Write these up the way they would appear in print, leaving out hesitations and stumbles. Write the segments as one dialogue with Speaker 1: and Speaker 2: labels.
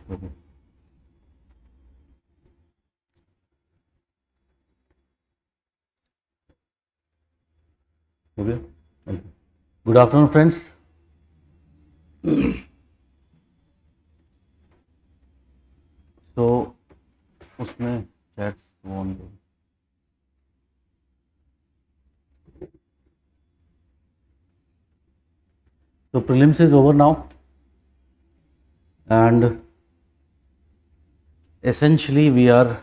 Speaker 1: Okay. Okay. Okay. Good afternoon, friends. So, उसमें chats on. So prelims is over now, and essentially we are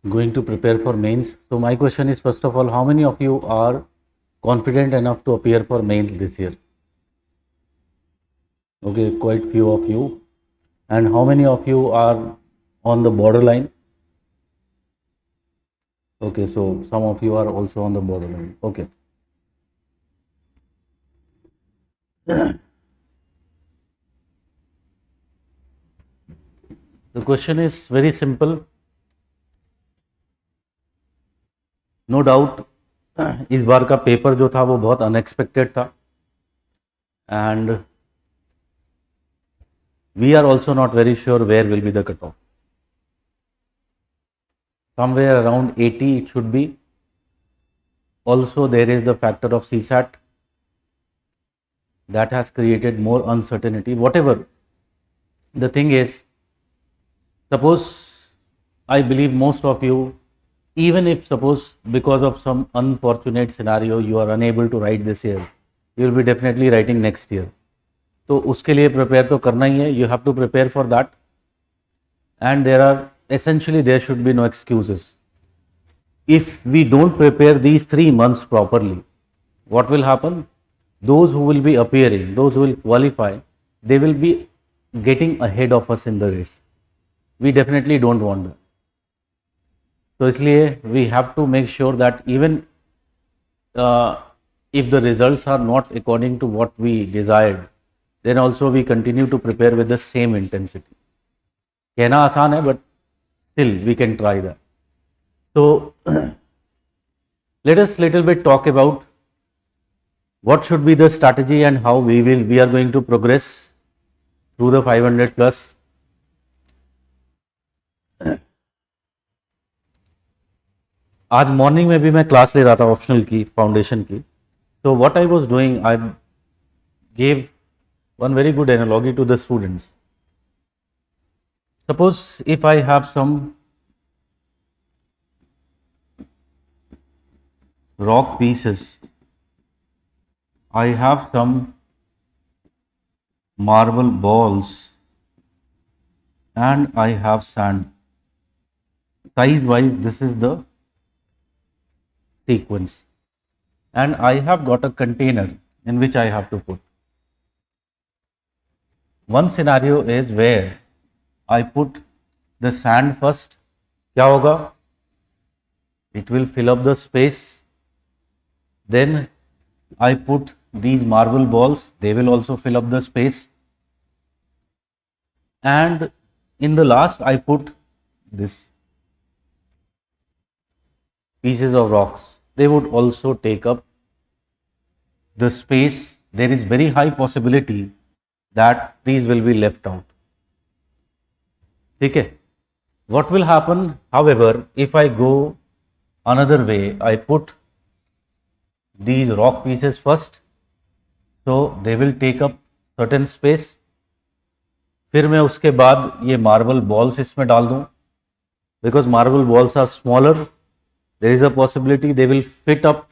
Speaker 1: going to prepare for mains. So my question is, first of all, how many of you are confident enough to appear for mains this year? Okay, quite few of you. And how many of you are on the borderline? Okay, so some of you are also on the borderline. Okay. The question is very simple. No doubt, इस बार का paper जो था वो बहुत unexpected था, and we are also not very sure where will be the cutoff. Somewhere around 80 it should be. Also, there is the factor of CSAT that has created more uncertainty. Whatever, the thing is, suppose, I believe most of you, even if suppose because of some unfortunate scenario you are unable to write this year, you will be definitely writing next year. तो उसके लिए prepare तो करना ही है. You have to prepare for that, and there should be no excuses. If we don't prepare these 3 months properly, what will happen? Those who will be appearing, those who will qualify, they will be getting ahead of us in the race. We definitely don't want that. So इसलिए we have to make sure that even if the results are not according to what we desired, then also we continue to prepare with the same intensity. कहना आसान है, but still we can try that. So let us little bit talk about what should be the strategy and how we are going to progress through the 500 plus. आज morning में भी मैं class ले रहा था ऑप्शनल की, foundation की. So what I was doing, I gave one very good analogy to the students. Suppose if I have some rock pieces, I have some marble balls, and I have sand. Size wise, this is the sequence, and I have got a container in which I have to put. One scenario is where I put the sand first. क्या होगा? It will fill up the space. Then I put these marble balls, they will also fill up the space. And in the last I put this pieces of rocks. They would also take up the space. There is very high possibility that these will be left out. Okay. What will happen, however, if I go another way? I put these rock pieces first, so they will take up certain space. फिर मैं उसके बाद ये marble balls इसमें डाल दूं. Because marble balls are smaller, there is a possibility they will fit up,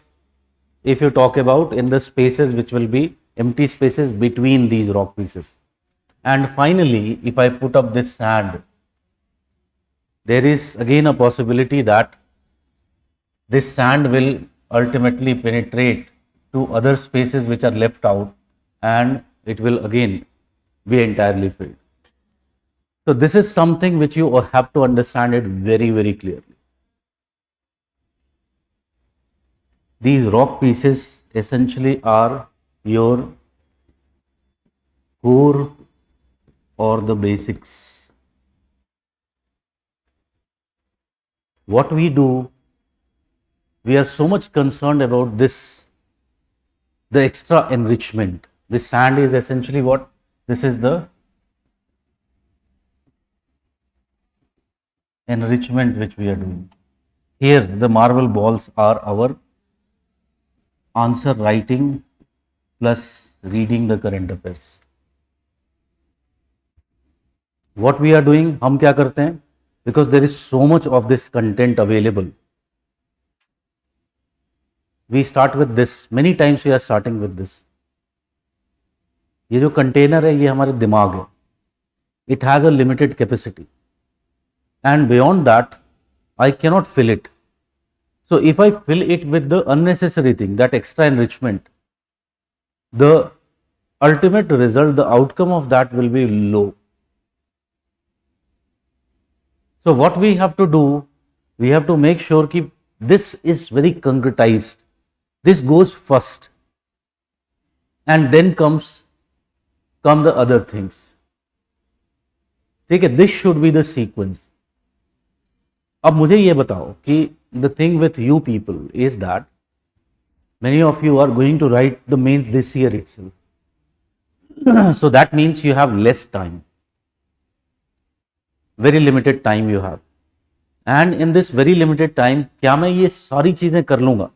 Speaker 1: if you talk about, in the spaces which will be empty spaces between these rock pieces. And finally, if I put up this sand, there is again a possibility that this sand will ultimately penetrate to other spaces which are left out, and it will again be entirely filled. So this is something which you have to understand it very, very clearly. These rock pieces essentially are your core or the basics. What we do, we are so much concerned about this, the extra enrichment. This sand is essentially what? This is the enrichment which we are doing. Here, the marble balls are our answer writing plus reading the current affairs. What we are doing, हम क्या करते हैं? Because there is so much of this content available. We start with this. Many times we are starting with this. ये जो container है ये हमारे दिमाग है. It has a limited capacity. And beyond that, I cannot fill it. So if I fill it with the unnecessary thing, that extra enrichment, the ultimate result, the outcome of that will be low. So what we have to do, we have to make sure that this is very concretized. This goes first, and then come the other things. ठीक है, this should be the sequence. अब मुझे ये बताओ कि the thing with you people is that many of you are going to write the mains this year itself. So that means you have less time. Very limited time you have. And in this very limited time, क्या मैं ये सारी चीजें कर लूंगा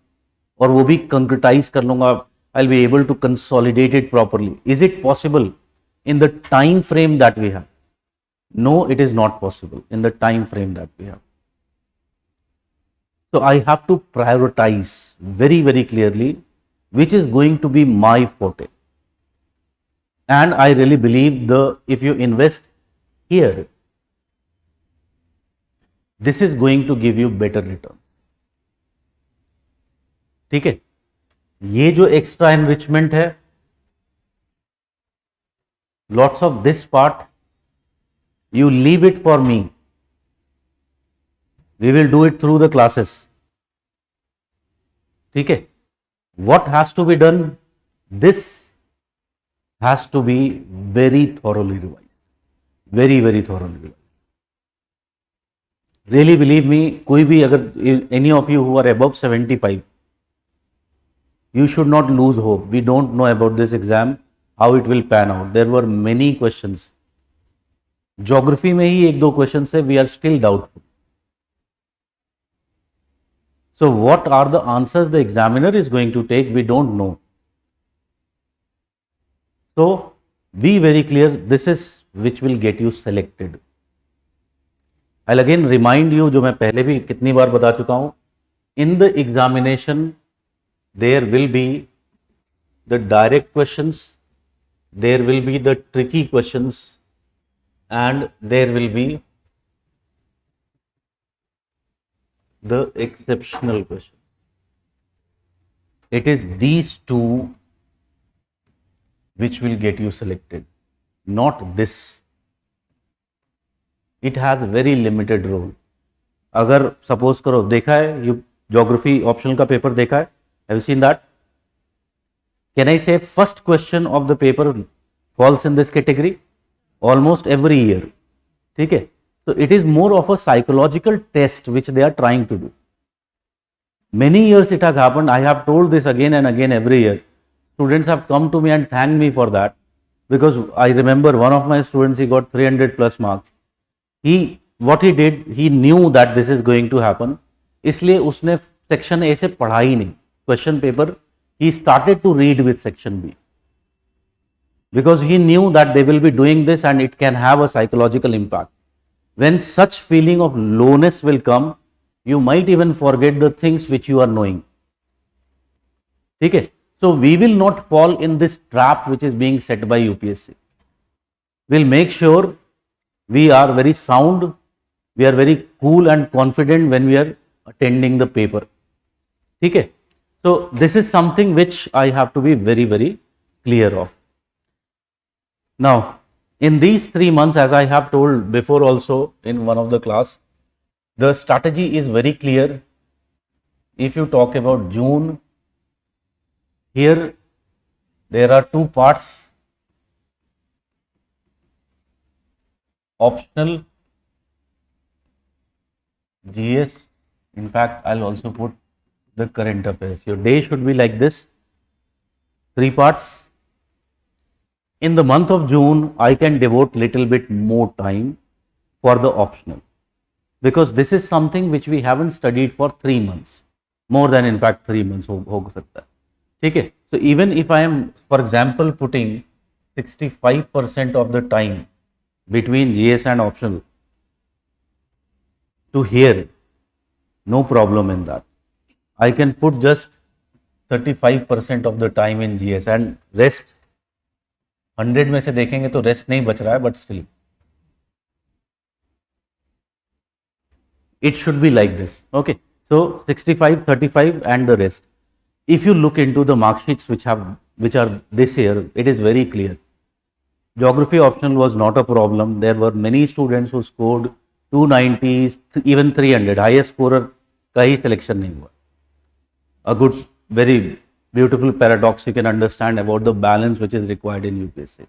Speaker 1: और वो भी concretize कर लूंगा? I'll be able to consolidate it properly. Is it possible in the time frame that we have? No, it is not possible in the time frame that we have. So I have to prioritize very, very clearly which is going to be my forte. And I really believe if you invest here, this is going to give you better return. ठीक है, ये जो extra enrichment है, lots of this part, you leave it for me. We will do it through the classes. ठीक है, what has to be done? This has to be very thoroughly revised. Very, very thoroughly revised. Really believe me, कोई भी अगर any of you who are above 75, you should not lose hope. We don't know about this exam, how it will pan out. There were many questions. Geography में ही एक दो questions है, we are still doubtful. So what are the answers the examiner is going to take? We don't know. So be very clear, this is which will get you selected. I'll again remind you, जो मैं पहले भी कितनी बार बता चुका हूं, in the examination there will be the direct questions, there will be the tricky questions, and there will be the exceptional question. It is these two which will get you selected, not this. It has a very limited role. अगर suppose करो, देखा है you geography optional का paper देखा है, have you seen that? Can I say first question of the paper falls in this category almost every year. ठीक है, so it is more of a psychological test which they are trying to do. Many years it has happened. I have told this again and again every year. Students have come to me and thanked me for that, because I remember one of my students, he got 300 plus marks. What he did, he knew that this is going to happen. इसलिए उसने section A से पढ़ा ही नहीं. Question paper, he started to read with section B, because he knew that they will be doing this and it can have a psychological impact. When such feeling of lowness will come, you might even forget the things which you are knowing. Okay? So we will not fall in this trap which is being set by UPSC. We'll make sure we are very sound, we are very cool and confident when we are attending the paper. Okay? So this is something which I have to be very, very clear of. Now, in these 3 months, as I have told before also in one of the class, the strategy is very clear. If you talk about June, here there are 2 parts, optional, GS. In fact, I'll also put the current affairs. Your day should be like this, 3 parts, In the month of June, I can devote little bit more time for the optional, because this is something which we haven't studied for 3 months, more than in fact 3 months हो सकता है, ठीक है. So even if I am, for example, putting 65% of the time between GS and optional to here, no problem in that. I can put just 35% of the time in GS and rest 100 में से देखेंगे तो rest नहीं बच रहा है, but still it should be like this. Okay, so 65, 35 and the rest. If you look into the mark sheets which are this year, it is very clear. Geography optional was not a problem. There were many students who scored 290s, even 300. Highest scorer का ही selection नहीं हुआ. A good, very beautiful paradox you can understand about the balance which is required in UPSC.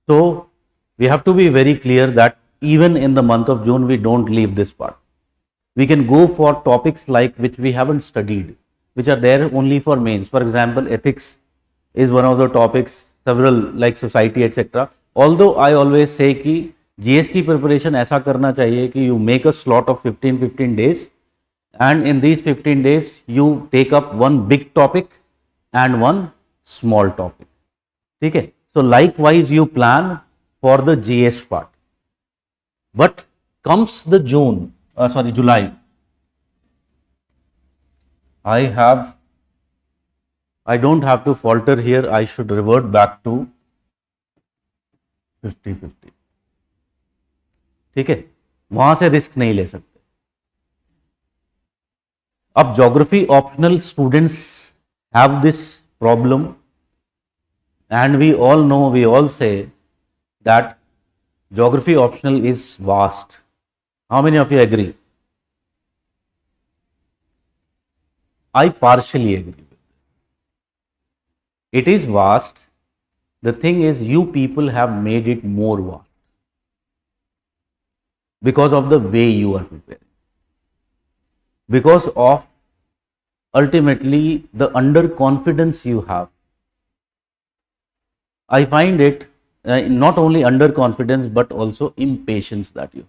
Speaker 1: So we have to be very clear that even in the month of June, we don't leave this part. We can go for topics like which we haven't studied, which are there only for mains. For example, ethics is one of the topics, several like society, etc. Although I always say कि GS की preparation ऐसा करना चाहिए कि you make a slot of 15 days, and in these 15 days you take up one big topic and one small topic. ठीक है? So likewise you plan for the GS part. But comes the July, I don't have to falter here. I should revert back to 50-50. ठीक है, वहां से risk नहीं ले सकते. अब geography optional students have this problem, and we all say that geography optional is vast. How many of you agree? I partially agree with this. It is vast. The thing is, you people have made it more vast because of the way you are preparing, because of ultimately the underconfidence you have. I find it not only underconfidence but also impatience that you have.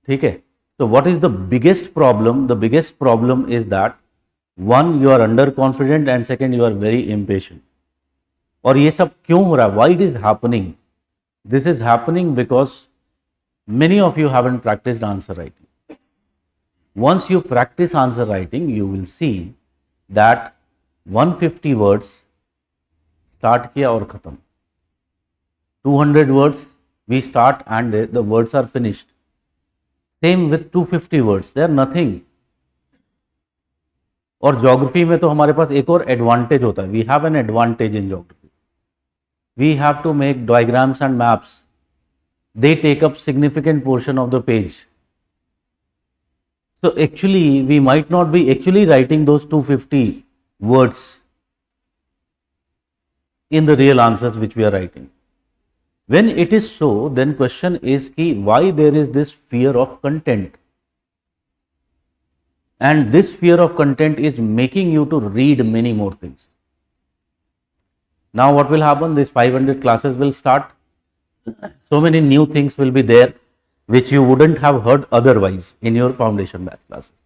Speaker 1: ठीक है? So what is the biggest problem? The biggest problem is that one, you are underconfident, and second, you are very impatient. और ये सब क्यों हो रहा है? Why it is happening? This is happening because many of you haven't practiced answer writing. Once you practice answer writing, you will see that 150 words start किया और खत्म. 200 words we start and the words are finished. Same with 250 words, they are nothing. और geography में तो हमारे पास एक और एडवांटेज होता है. We have an advantage in geography. We have to make diagrams and maps. They take up significant portion of the page. So actually we might not be actually writing those 250 words in the real answers which we are writing. When it is so, then question is ki why there is this fear of content, and this fear of content is making you to read many more things. Now what will happen? These 500 classes will start. So many new things will be there which you wouldn't have heard otherwise in your foundation batch classes.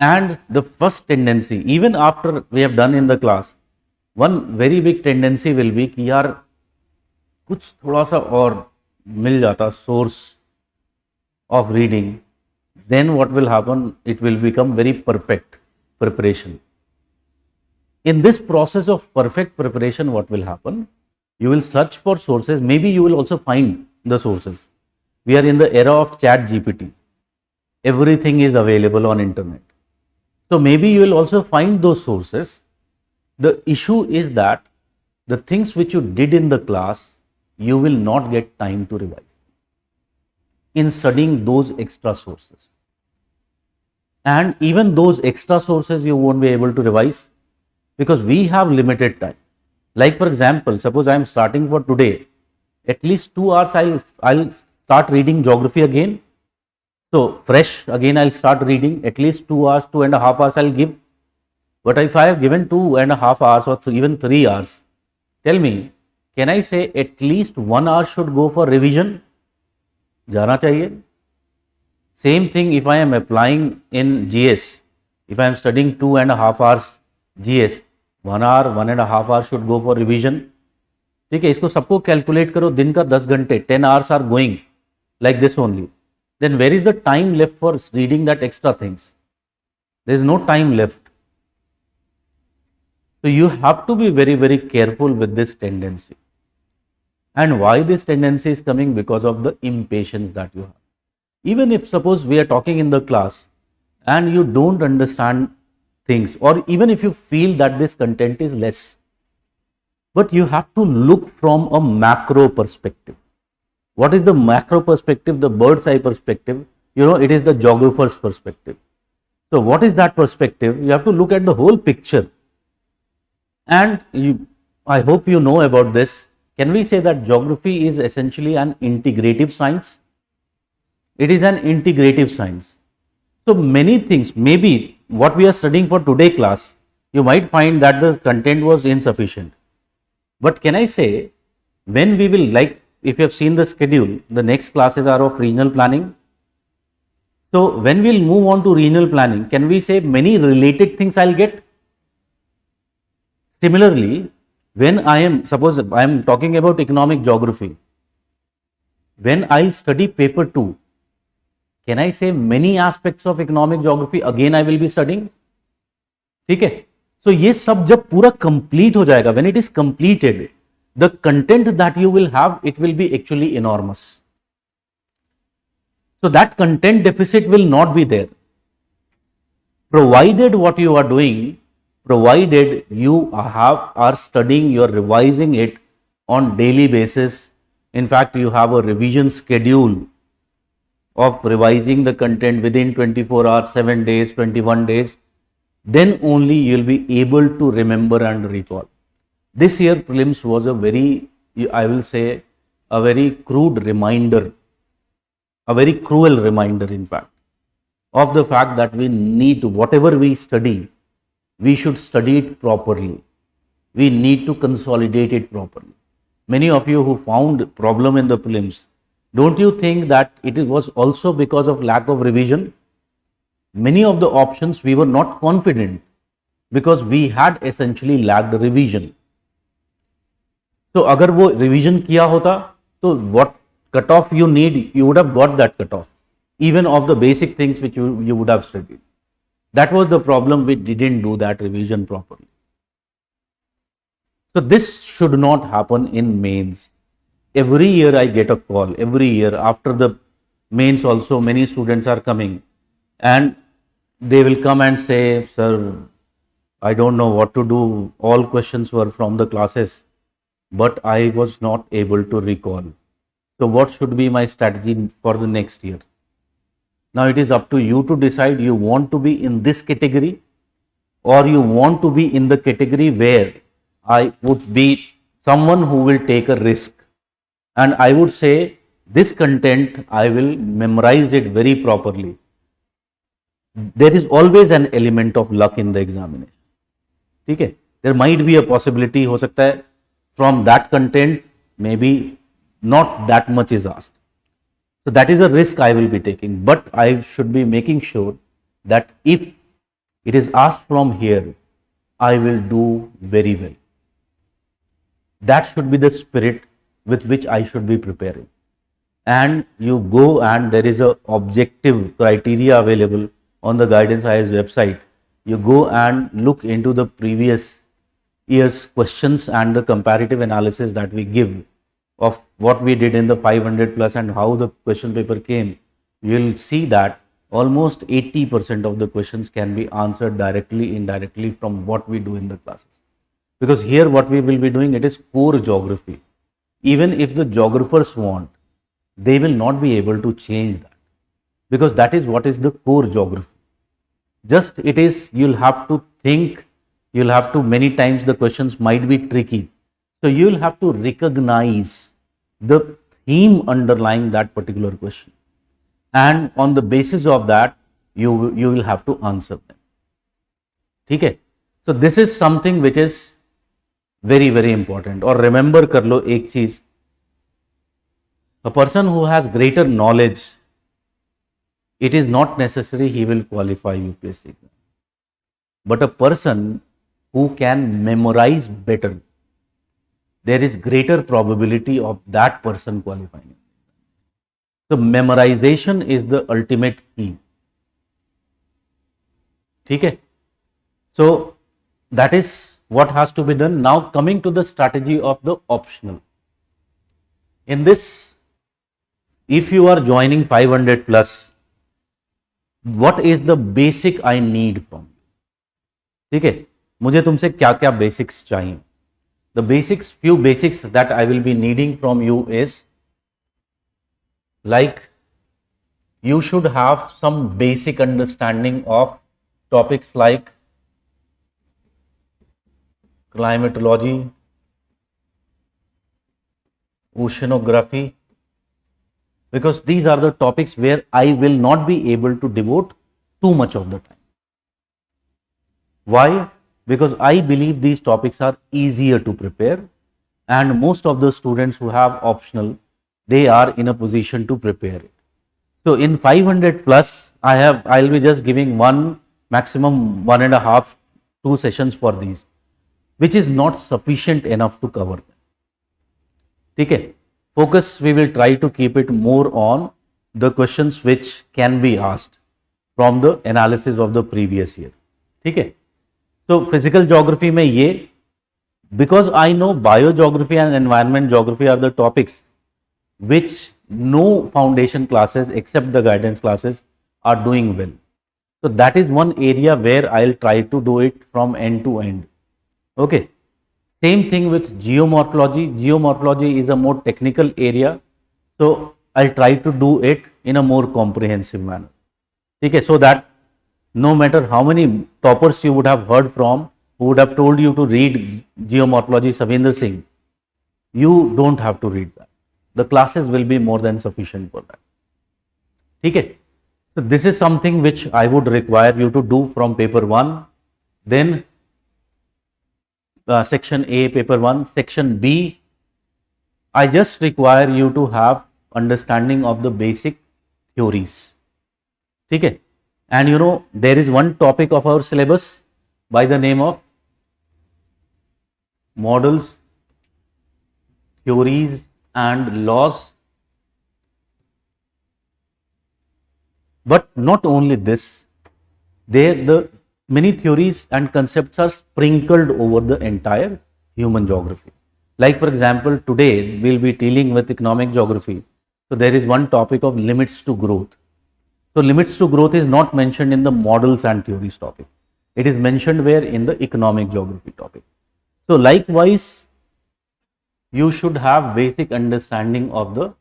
Speaker 1: And the first tendency, even after we have done in the class, one very big tendency will be कि यार कुछ थोड़ा सा और मिल जाता source of reading, then what will happen? It will become very perfect preparation. In this process of perfect preparation, what will happen? You will search for sources. Maybe you will also find the sources. We are in the era of chat GPT. Everything is available on internet. So maybe you will also find those sources. The issue is that the things which you did in the class, you will not get time to revise in studying those extra sources. And even those extra sources you won't be able to revise because we have limited time. Like for example, suppose I am starting for today, at least 2 hours I'll start reading geography again. So fresh again I'll start reading at least 2 hours, 2.5 hours I'll give. But if I have given 2.5 hours or even 3 hours, tell me, can I say at least 1 hour should go for revision? जाना चाहिए. Same thing if I am applying in GS. If I am studying 2.5 hours GS, 1 hour, 1.5 hours should go for revision. ठीक है, इसको सबको calculate करो, दिन का 10 घंटे, 10 hours are going like this only. Then where is the time left for reading that extra things? There is no time left. So you have to be very, very careful with this tendency. And why this tendency is coming? Because of the impatience that you have. Even if suppose we are talking in the class and you don't understand things, or even if you feel that this content is less, but you have to look from a macro perspective. What is the macro perspective? The bird's eye perspective. It is the geographer's perspective. So what is that perspective? You have to look at the whole picture. And I hope you know about this. Can we say that geography is essentially an integrative science? It is an integrative science. So many things, maybe what we are studying for today class, you might find that the content was insufficient. But can I say, when we will, like, if you have seen the schedule, the next classes are of regional planning. So when we will move on to regional planning, can we say many related things I will get? Similarly, when suppose I am talking about economic geography, when I study paper 2, can I say many aspects of economic geography again I will be studying? ठीक है, so ये सब जब पूरा complete हो जाएगा, when it is completed, the content that you will have, it will be actually enormous. So that content deficit will not be there, provided what you are doing, provided you are studying, you are revising it on daily basis. In fact, you have a revision schedule of revising the content within 24 hours, 7 days, 21 days, then only you will be able to remember and recall. This year prelims was a very, I will say, a very crude reminder, a very cruel reminder in fact, of the fact that we need to, whatever we study, we should study it properly. We need to consolidate it properly. Many of you who found problem in the prelims, don't you think that it was also because of lack of revision? Many of the options we were not confident because we had essentially lacked revision. So अगर वो revision किया होता, तो what cutoff you need, you would have got that cutoff, even of the basic things which you would have studied. That was the problem, we didn't do that revision properly. So this should not happen in mains. Every year I get a call, every year after the mains also many students are coming and they will come and say, sir, I don't know what to do, all questions were from the classes, but I was not able to recall. So what should be my strategy for the next year? Now it is up to you to decide, you want to be in this category or you want to be in the category where I would be someone who will take a risk. And I would say this content, I will memorize it very properly. There is always an element of luck in the examination. ठीक है, there might be a possibility, हो सकता है from that content maybe not that much is asked. So that is a risk I will be taking, but I should be making sure that if it is asked from here, I will do very well. That should be the spirit with which I should be preparing. And you go, and there is a objective criteria available on the Guidance IAS website. You go and look into the previous year's questions and the comparative analysis that we give of what we did in the 500 plus and how the question paper came. You will see that almost 80% of the questions can be answered directly, indirectly from what we do in the classes. Because here what we will be doing, it is core geography. Even if the geographers want, they will not be able to change that, because that is what is the core geography. Just it is, you'll have to think, you'll have to, many times the questions might be tricky. So you'll have to recognize the theme underlying that particular question. And on the basis of that, you will have to answer them. Okay? So this is something which is very very important. और remember कर लो एक चीज, a person who has greater knowledge, it is not necessary he will qualify UPSC exam, but a person who can memorize better, there is greater probability of that person qualifying. So memorization is the ultimate key. ठीक है? So that is what has to be done. Now coming to the strategy of the optional. In this, if you are joining 500 plus, what is the basic I need from you? ठीक है, मुझे तुमसे क्या क्या basics चाहिए? The basics, few basics that I will be needing from you is, like, you should have some basic understanding of topics like climatology, oceanography, because these are the topics where I will not be able to devote too much of the time. Why? Because I believe these topics are easier to prepare, and most of the students who have optional, they are in a position to prepare it. So in 500 plus, I'll be just giving one, maximum 1.5, 2 sessions for these, which is not sufficient enough to cover them. Okay? Focus, we will try to keep it more on the questions which can be asked from the analysis of the previous year. Okay? So physical geography में ये, because I know biogeography and environment geography are the topics which no foundation classes except the guidance classes are doing well. So that is one area where I'll try to do it from end to end. Okay. Same thing with geomorphology. Geomorphology is a more technical area, so I'll try to do it in a more comprehensive manner. Okay, so that no matter how many toppers you would have heard from, who would have told you to read geomorphology, Savendra Singh, you don't have to read that. The classes will be more than sufficient for that. Okay, so this is something which I would require you to do from paper 1. Then section A, paper 1, section B, I just require you to have understanding of the basic theories. Okay, and you know, there is one topic of our syllabus by the name of models, theories and laws. But not only this, the many theories and concepts are sprinkled over the entire human geography. Like for example, today we'll be dealing with economic geography. So there is one topic of limits to growth. So limits to growth is not mentioned in the models and theories topic. It is mentioned where? In the economic geography topic. So likewise, you should have basic understanding of the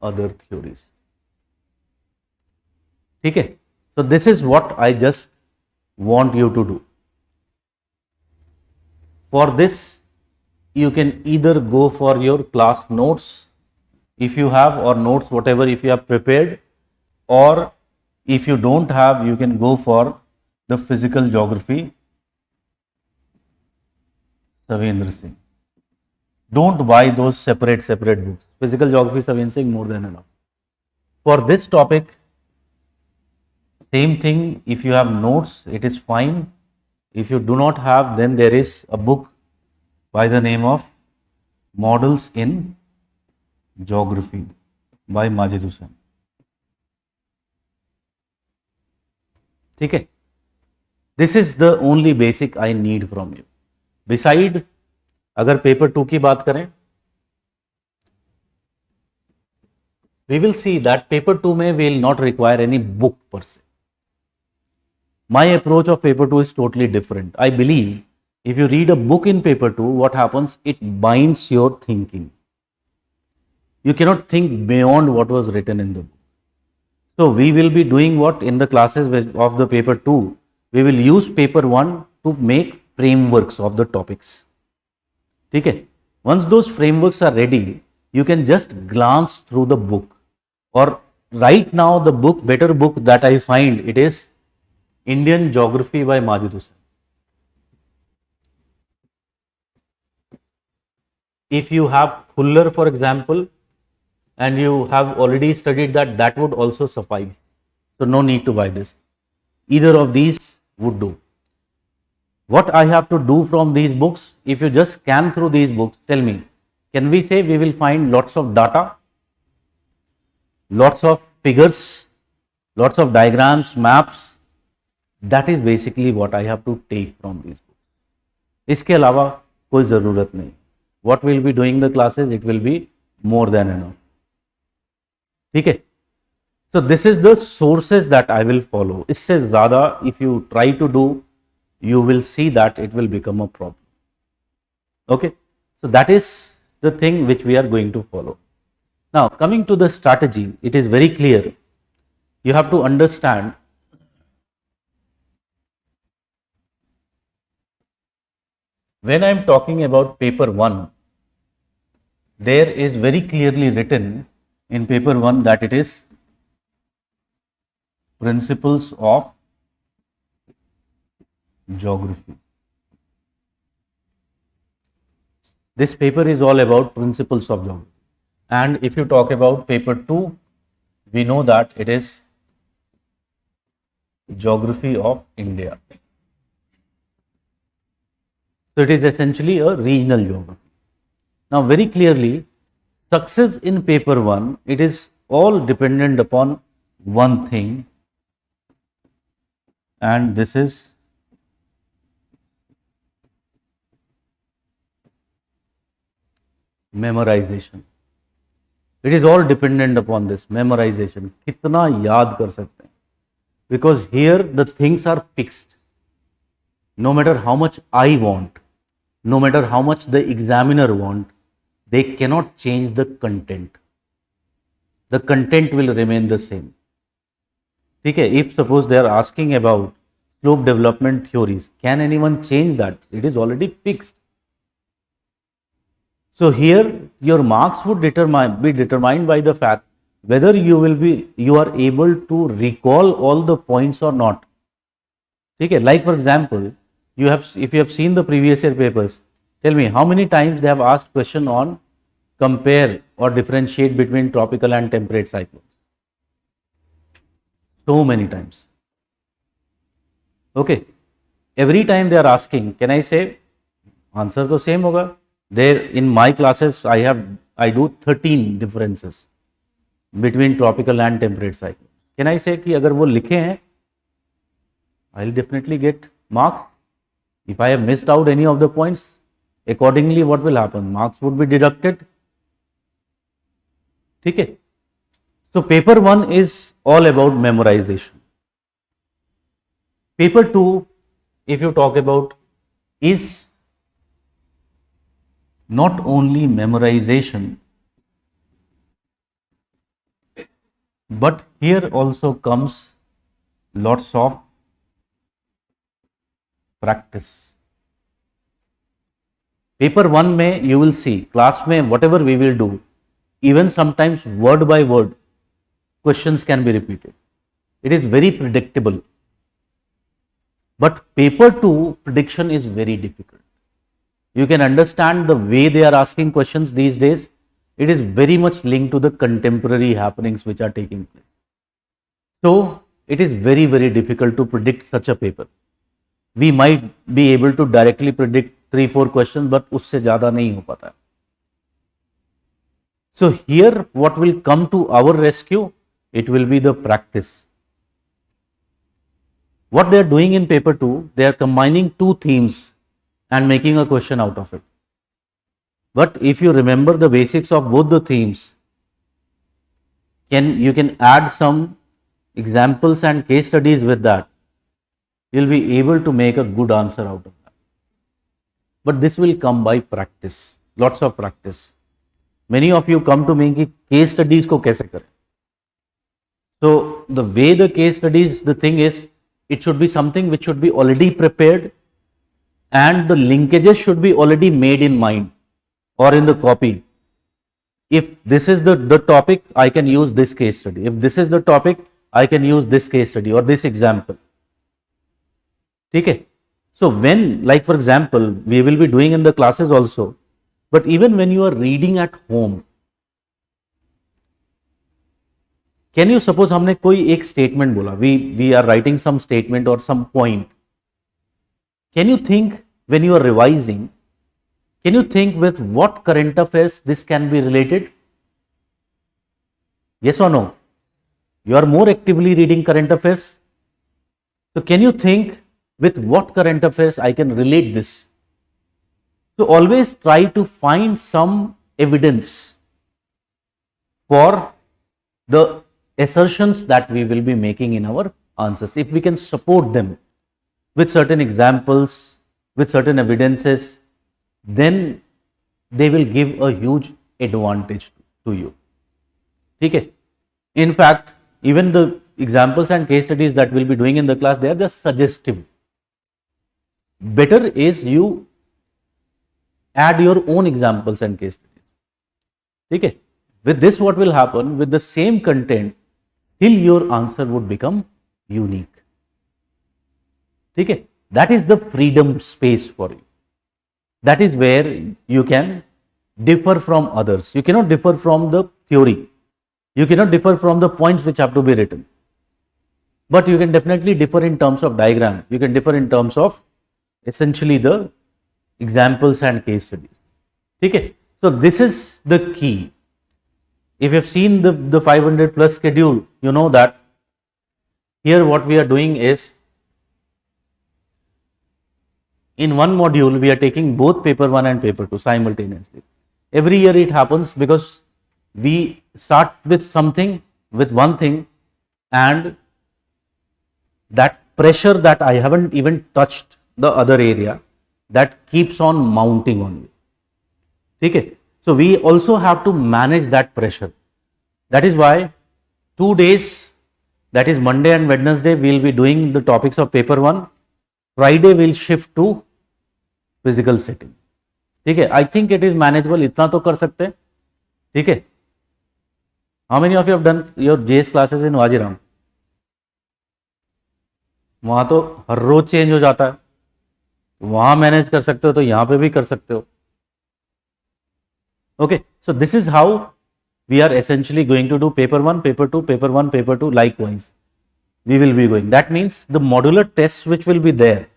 Speaker 1: other theories. Okay? So this is what I just want you to do. For this, you can either go for your class notes if you have, or notes whatever if you have prepared, or if you don't have, you can go for the physical geography, Savendra Singh. Don't buy those separate books. Physical geography, Savendra Singh, more than enough. For this topic, same thing, if you have notes, it is fine. If you do not have, then there is a book by the name of Models in Geography by Majid Hussain. Okay? This is the only basic I need from you. Beside, अगर paper 2 की बात करें, we will see that paper 2 में will not require any book per se. My approach of paper 2 is totally different. I believe if you read a book in paper 2, what happens? It binds your thinking. You cannot think beyond what was written in the book. So we will be doing what in the classes of the paper 2, we will use paper 1 to make frameworks of the topics. Okay? Once those frameworks are ready, you can just glance through the book. Or right now the book, better book that I find, it is Indian Geography by Majid Hussain. If you have Khuller, for example, and you have already studied that, that would also suffice. So no need to buy this. Either of these would do. What I have to do from these books, if you just scan through these books, tell me, can we say we will find lots of data, lots of figures, lots of diagrams, maps? That is basically what I have to take from these books. इसके अलावा कोई ज़रूरत नहीं. What will be doing the classes? It will be more than enough. ठीक है? So this is the sources that I will follow. इससे ज़्यादा if you try to do, you will see that it will become a problem. Okay? So that is the thing which we are going to follow. Now coming to the strategy, it is very clear. You have to understand when I am talking about paper 1, there is very clearly written in paper 1 that it is principles of geography. This paper is all about principles of geography. And if you talk about paper 2, we know that it is geography of India. So it is essentially a regional geography. Now very clearly, success in paper 1, it is all dependent upon one thing, and this is memorization. It is all dependent upon this memorization. कितना याद कर सकते हैं? Because here the things are fixed. No matter how much I want, no matter how much the examiner want, they cannot change the content. The content will remain the same. Okay, if suppose they are asking about slope development theories, can anyone change that? It is already fixed. So here your marks would be determined by the fact whether you are able to recall all the points or not. Okay, like for example, if you have seen the previous year papers, tell me how many times they have asked question on compare or differentiate between tropical and temperate cyclones. So many times. Okay, every time they are asking, can I say answer the same hoga? There in my classes I do 13 differences between tropical and temperate cyclones. Can I say कि अगर वो लिखे हैं, I'll definitely get marks. If I have missed out any of the points, accordingly what will happen? Marks would be deducted. ठीक है? So paper 1 is all about memorization. Paper 2, if you talk about, is not only memorization, but here also comes lots of practice. Paper 1 में you will see, class में whatever we will do, even sometimes word by word questions can be repeated. It is very predictable. But paper 2 prediction is very difficult. You can understand the way they are asking questions these days. It is very much linked to the contemporary happenings which are taking place. So it is very, very difficult to predict such a paper. We might be able to directly predict 3-4 questions, but usse zyada nahi ho pata. So here what will come to our rescue? It will be the practice. What they are doing in paper 2, they are combining two themes and making a question out of it. But if you remember the basics of both the themes, you can add some examples and case studies with that. You will be able to make a good answer out of that. But this will come by practice, lots of practice. Many of you come to me कि case studies को कैसे करें. So the way the case studies, the thing is, it should be something which should be already prepared and the linkages should be already made in mind or in the copy. If this is the topic, I can use this case study. If this is the topic, I can use this case study or this example. Okay. So when, like for example, we will be doing in the classes also, But even when you are reading at home, can you suppose हमने कोई एक statement बोला, we are writing some statement or some point. Can you think when you are revising, can you think with what current affairs this can be related? Yes or no? You are more actively reading current affairs. So can you think with what current affairs I can relate this? So always try to find some evidence for the assertions that we will be making in our answers. If we can support them with certain examples, with certain evidences, then they will give a huge advantage to you. Okay? In fact, even the examples and case studies that we'll be doing in the class, they are just suggestive. Better is you add your own examples and case studies. Okay? With this, what will happen? With the same content, still your answer would become unique. Okay? That is the freedom space for you. That is where you can differ from others. You cannot differ from the theory. You cannot differ from the points which have to be written. But you can definitely differ in terms of diagram. You can differ in terms of essentially the examples and case studies. Okay? So this is the key. If you have seen the 500 plus schedule, you know that here what we are doing is, in one module we are taking both paper 1 and paper 2 simultaneously. Every year it happens because we start with something, with one thing, and that pressure that I haven't even touched the other area, that keeps on mounting on you. Okay? So we also have to manage that pressure. That is why 2 days, that is Monday and Wednesday, we will be doing the topics of paper 1. Friday we will shift to physical setting. Okay? I think it is manageable. इतना तो कर सकते हैं. ठीक है? How many of you have done your JS classes in Wajiram? वहां तो हर रोज change हो जाता है. वहां मैनेज कर सकते हो तो यहां पे भी कर सकते हो. Okay, so this is how we are essentially going to do paper 1, paper 2, paper 1, paper 2, likewise. We will be going. That means the modular tests which will be there.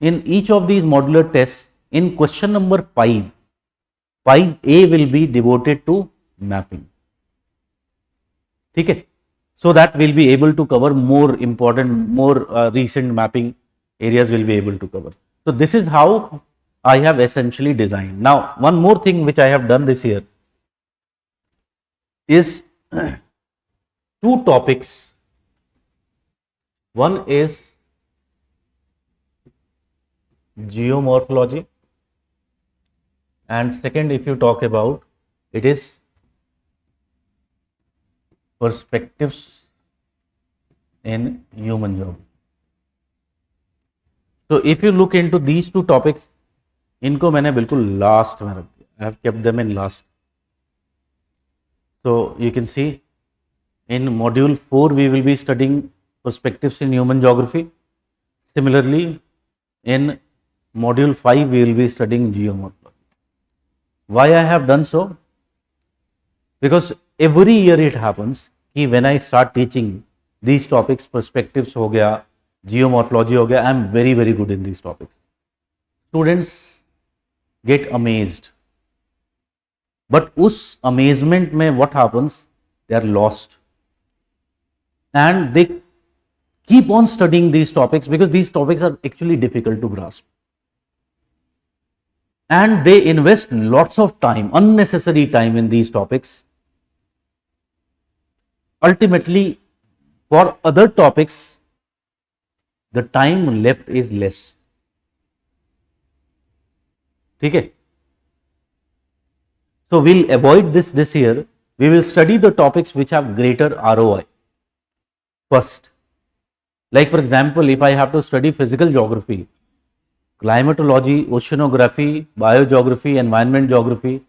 Speaker 1: In each of these modular tests, in question number 5, 5A will be devoted to mapping. Okay? So that we'll be able to cover more important, more recent mapping areas will be able to cover. So this is how I have essentially designed. Now, one more thing which I have done this year is 2 topics. One is geomorphology, and second, if you talk about, it is perspectives in human geography. So if you look into these 2 topics, इनको मैंने बिल्कुल last में रख दिया. I have kept them in last. So you can see in module 4 we will be studying perspectives in human geography. Similarly, in module 5 we will be studying geomorphology. Why I have done so? Because every year it happens कि when I start teaching these topics, perspectives हो गया, geomorphology हो गया, I am very good in these topics. Students get amazed, but उस amazement में what happens? They are lost, and they keep on studying these topics because these topics are actually difficult to grasp, and they invest lots of time, unnecessary time in these topics. Ultimately, for other topics, the time left is less. Okay? So we'll avoid this year. We will study the topics which have greater ROI first. Like for example, if I have to study physical geography, climatology, oceanography, biogeography, environment geography,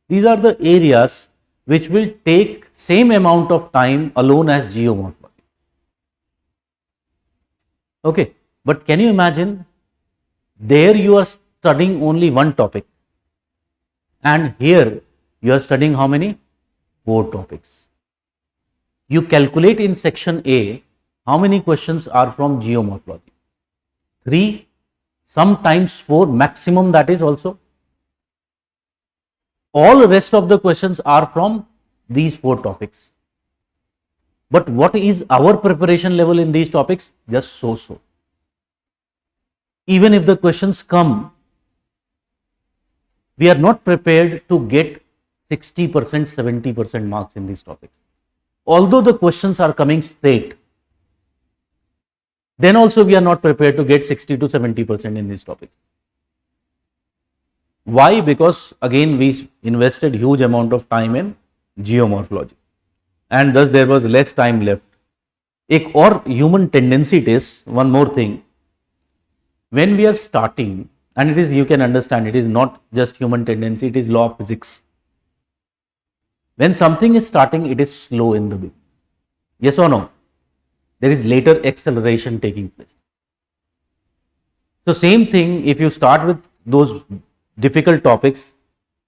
Speaker 1: these are the areas which will take same amount of time alone as geomorphology. Okay, but can you imagine, there you are studying only one topic, and here you are studying how many? 4 topics. You calculate in section A how many questions are from geomorphology? 3, sometimes 4, maximum that is also. All rest of the questions are from these 4 topics. But what is our preparation level in these topics? Just so. Even if the questions come, we are not prepared to get 60%, 70% marks in these topics. Although the questions are coming straight, then also we are not prepared to get 60 to 70% in these topics. Why? Because again we invested huge amount of time in geomorphology and thus there was less time left. एक और human tendency it is, one more thing, when we are starting, and it is, you can understand, it is not just human tendency, it is law of physics. When something is starting, it is slow in the beginning. Yes or no? There is later acceleration taking place. So same thing, if you start with those difficult topics,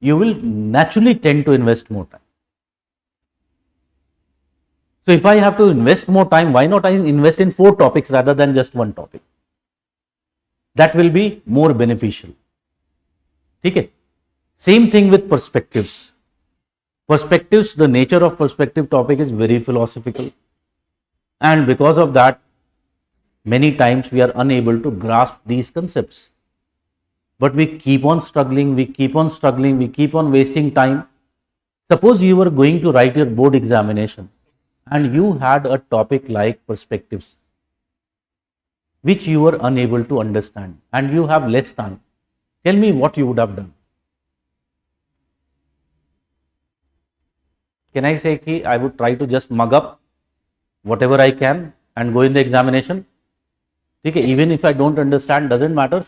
Speaker 1: you will naturally tend to invest more time. So if I have to invest more time, why not I invest in 4 topics rather than just 1 topic? That will be more beneficial. Okay? Same thing with perspectives. Perspectives, the nature of perspective topic is very philosophical. And because of that, many times we are unable to grasp these concepts. But we keep on struggling, we keep on wasting time. Suppose you were going to write your board examination and you had a topic like perspectives, which you were unable to understand and you have less time. Tell me what you would have done. Can I say कि I would try to just mug up whatever I can and go in the examination? Okay, even if I don't understand, doesn't matter.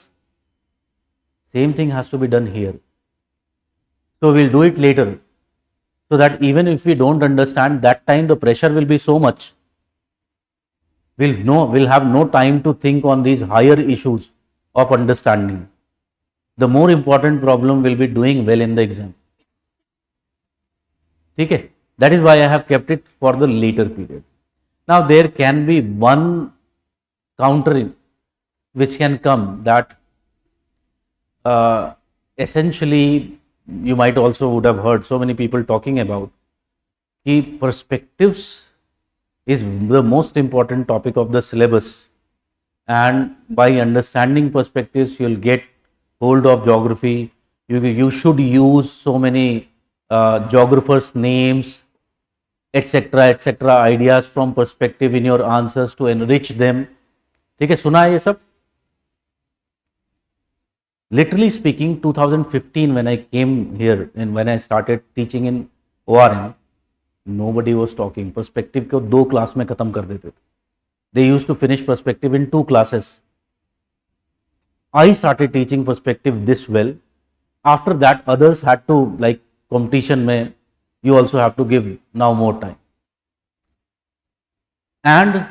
Speaker 1: Same thing has to be done here. So we'll do it later, so that even if we don't understand, that time the pressure will be so much. We'll have no time to think on these higher issues of understanding. The more important problem will be doing well in the exam. Okay? That is why I have kept it for the later period. Now there can be one counter which can come, that essentially you might also would have heard so many people talking about कि perspectives is the most important topic of the syllabus, and by understanding perspectives you will get hold of geography. You should use so many geographers names, etc., ideas from perspective in your answers to enrich them. ठीक है, सुना है ये सब? Literally speaking, 2015 when I came here and when I started teaching in ORM, nobody was talking. Perspective को 2 class में खत्म कर देते थे. They used to finish perspective in 2 classes. I started teaching perspective this well. After that, others had to, like competition में, you also have to give now more time. And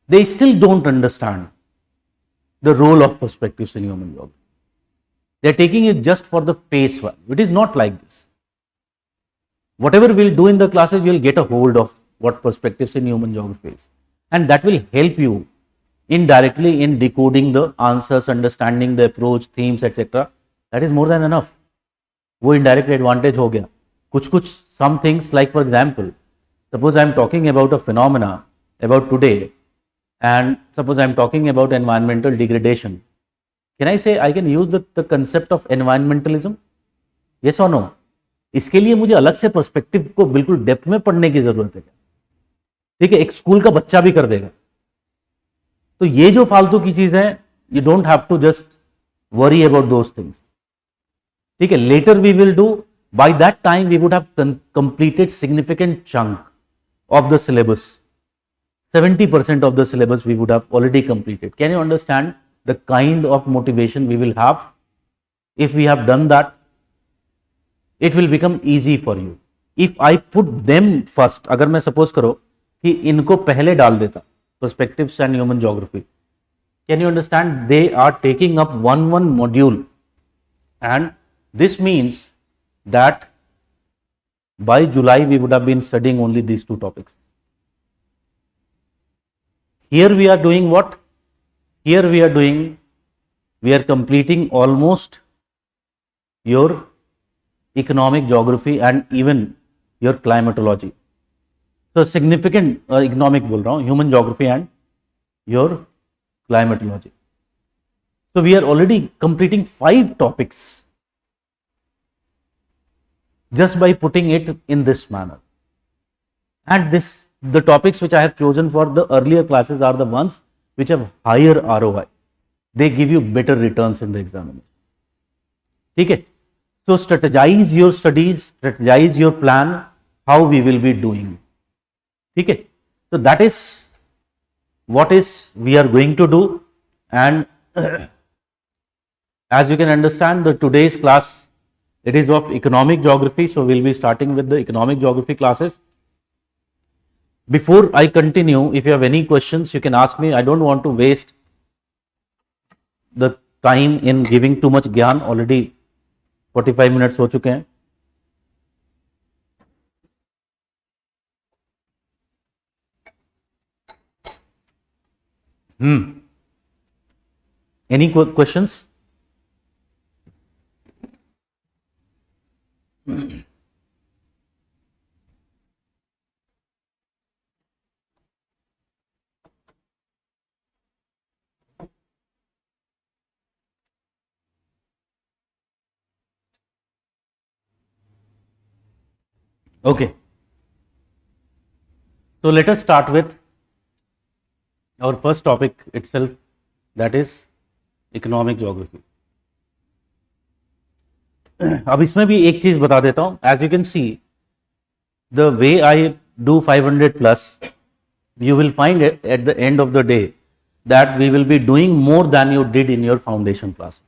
Speaker 1: they still don't understand the role of perspectives in human geography. They are taking it just for the face value. It is not like this. Whatever we'll do in the classes, you'll get a hold of what perspectives in human geography is. And that will help you indirectly in decoding the answers, understanding the approach, themes, etc. That is more than enough. वो indirect advantage हो गया. कुछ some things, like for example, suppose I am talking about a phenomena about today, and suppose I am talking about environmental degradation. Can I say I can use the concept of environmentalism? Yes or no? इसके लिए मुझे अलग से perspective को बिल्कुल depth में पढ़ने की जरूरत है क्या? ठीक है, एक स्कूल का बच्चा भी कर देगा. तो ये जो फालतू की चीज है, you don't have to just worry about those things. ठीक है, later we will do. By that time we would have completed significant chunk of the syllabus. 70% of the syllabus we would have already completed. Can you understand the kind of motivation we will have if we have done that? It will become easy for you. If I put them first, अगर मैं suppose करो कि इनको पहले डाल देता, perspectives and human geography, can you understand? They are taking up one module, and this means that by July we would have been studying only these two topics. Here we are doing what? Here we are completing almost your economic geography and even your climatology. So significant economic बोल रहा हूँ, human geography and your climatology. So we are already completing 5 topics just by putting it in this manner. And the topics which I have chosen for the earlier classes are the ones which have higher ROI. They give you better returns in the examination. Okay? So strategize your studies, strategize your plan, how we will be doing. Okay? So that is what we are going to do. And as you can understand, the today's class, it is of economic geography. So we'll be starting with the economic geography classes. Before I continue, if you have any questions, you can ask me. I don't want to waste the time in giving too much gyan. Already 45 minutes हो चुके हैं. Any questions? Okay. So let us start with our first topic itself, that is economic geography. अब इसमें भी एक चीज बता देता हूं. As you can see, the way I do 500 plus, you will find it at the end of the day that we will be doing more than you did in your foundation class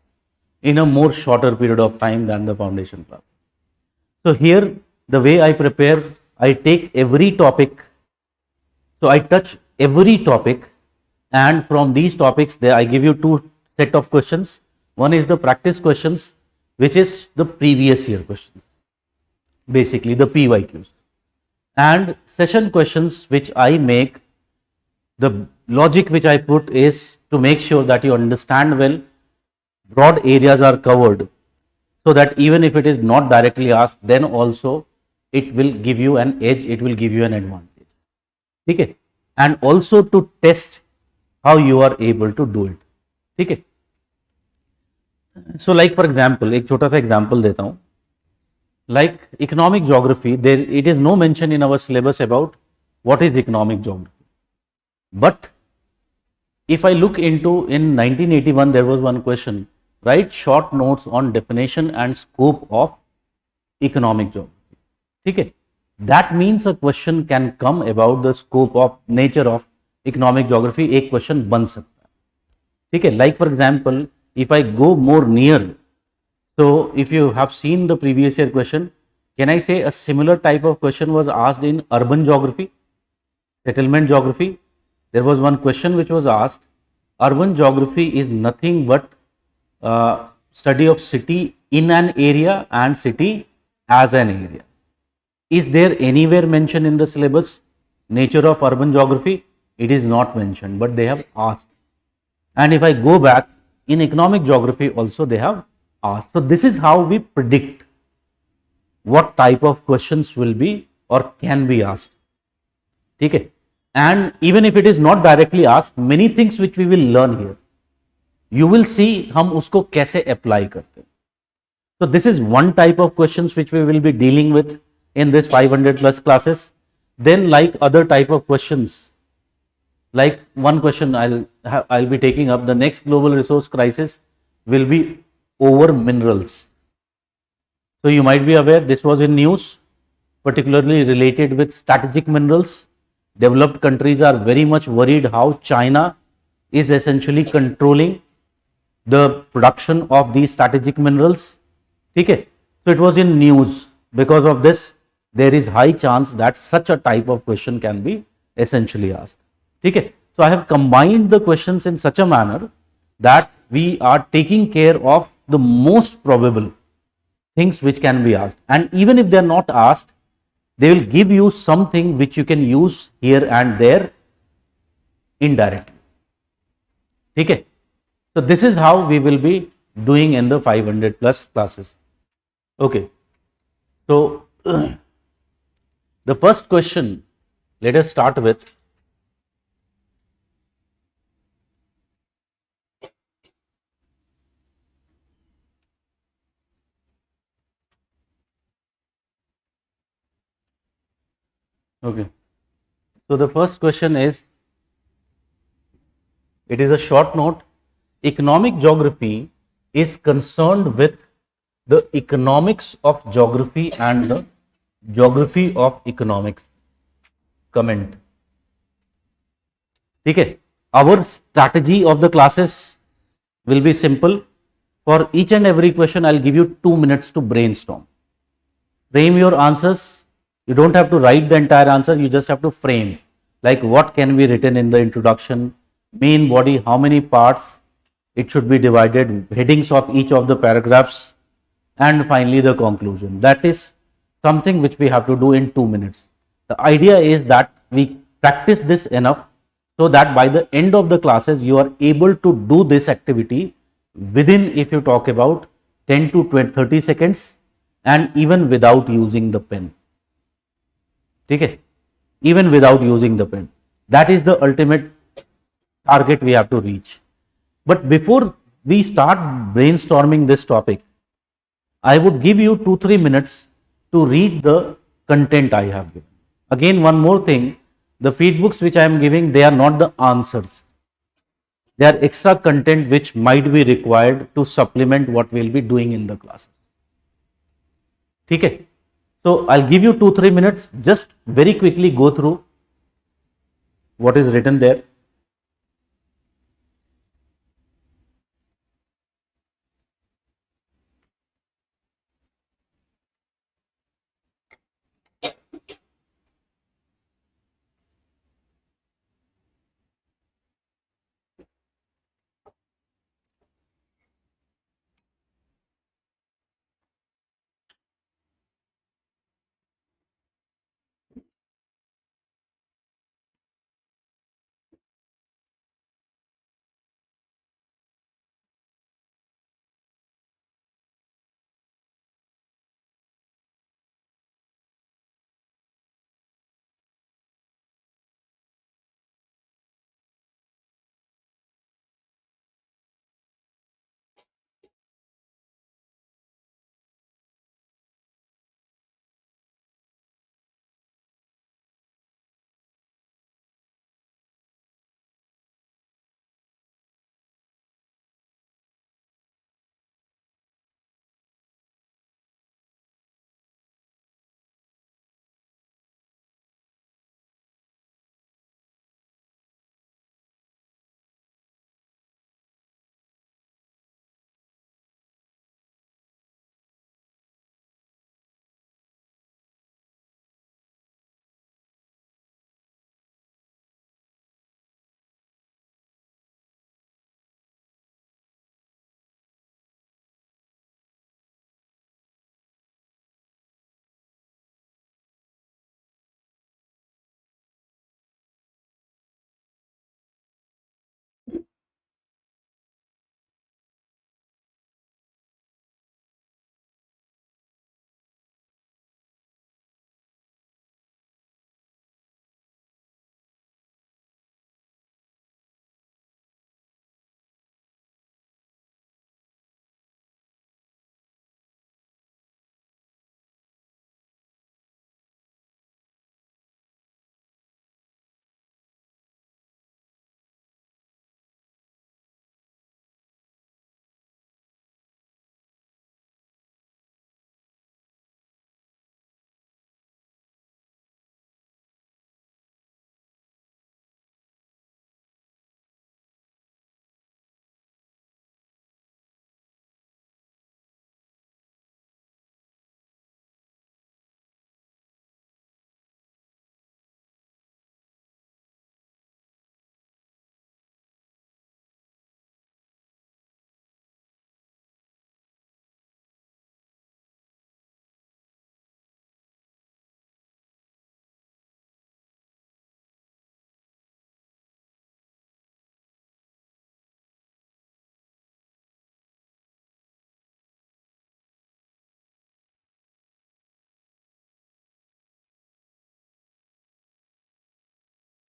Speaker 1: in a more shorter period of time than the foundation class. So here, the way I prepare, I take every topic. So I touch every topic, and from these topics, I give you 2 set of questions. One is the practice questions, which is the previous year questions, basically the PYQs, and session questions which I make. The logic which I put is to make sure that you understand well, broad areas are covered, so that even if it is not directly asked, then also it will give you an edge, it will give you an advantage. Okay? And also to test how you are able to do it. Okay? So like for example, एक छोटा सा example देता हूँ. Like economic geography, it is no mention in our syllabus about what is economic geography. But if I look into, in 1981, there was one question, write short notes on definition and scope of economic geography. Okay? That means a question can come about the scope of nature of economic geography. एक question बन सकता है. ठीक है? Like for example, if I go more near, so if you have seen the previous year question, can I say a similar type of question was asked in urban geography, settlement geography? There was one question which was asked. Urban geography is nothing but study of city in an area and city as an area. Is there anywhere mentioned in the syllabus nature of urban geography? It is not mentioned, but they have asked. And if I go back, in economic geography also they have asked. So this is how we predict what type of questions will be or can be asked. Okay? And even if it is not directly asked, many things which we will learn here, you will see हम उसको कैसे apply करते हैं. So this is one type of questions which we will be dealing with in this 500 plus classes. Then like other type of questions, like one question I'll be taking up, the next global resource crisis will be over minerals. So you might be aware, this was in news, particularly related with strategic minerals. Developed countries are very much worried how China is essentially controlling the production of these strategic minerals. Okay? So it was in news. Because of this, there is high chance that such a type of question can be essentially asked. Okay? So I have combined the questions in such a manner that we are taking care of the most probable things which can be asked. And even if they are not asked, they will give you something which you can use here and there indirectly. Okay. So this is how we will be doing in the 500 plus classes. Okay. So the first question, let us start with. Okay. So the first question is, it is a short note. Economic geography is concerned with the economics of geography and the geography of economics. Comment. Okay. Our strategy of the classes will be simple. For each and every question, I'll give you 2 minutes to brainstorm. Frame your answers. You don't have to write the entire answer, you just have to frame. Like what can be written in the introduction, main body, how many parts it should be divided, headings of each of the paragraphs, and finally the conclusion. That is something which we have to do in 2 minutes. The idea is that we practice this enough so that by the end of the classes you are able to do this activity within, if you talk about 10 to 20, 30 seconds, and even without using the pen. Okay? Even without using the pen. That is the ultimate target we have to reach. But before we start brainstorming this topic, I would give you 2-3 minutes to read the content I have given. Again, one more thing, the feed books which I am giving, they are not the answers. They are extra content which might be required to supplement what we will be doing in the classes. Okay? So I'll give you 2-3 minutes, just very quickly go through what is written there.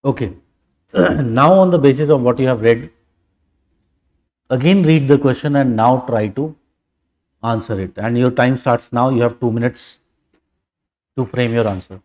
Speaker 1: Okay. Now on the basis of what you have read, again read the question and now try to answer it. And your time starts now. You have 2 minutes to frame your answer.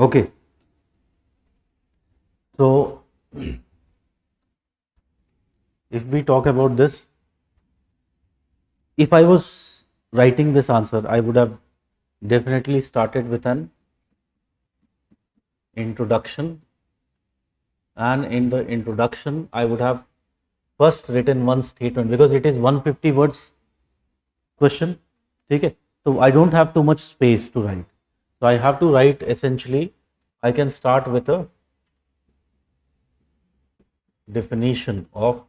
Speaker 1: Okay. So if we talk about this, if I was writing this answer, I would have definitely started with an introduction. And in the introduction, I would have first written one statement because it is 150 words question. Okay. So I don't have too much space to write. So I have to write essentially, I can start with a definition of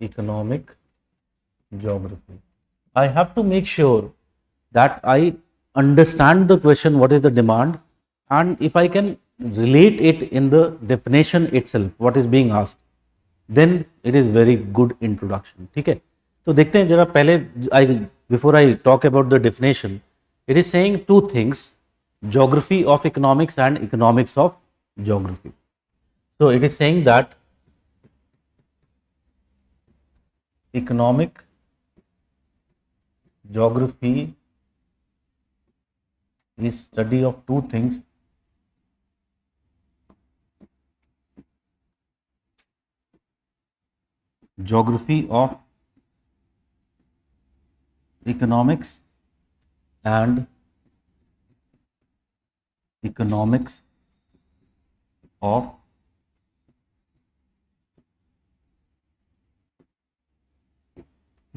Speaker 1: economic geography. I have to make sure that I understand the question, what is the demand, and if I can relate it in the definition itself, what is being asked, then it is very good introduction. ठीक है, तो देखते हैं जरा पहले before I talk about the definition, it is saying two things: geography of economics and economics of geography. So it is saying that economic geography is study of two things: geography of economics and economics of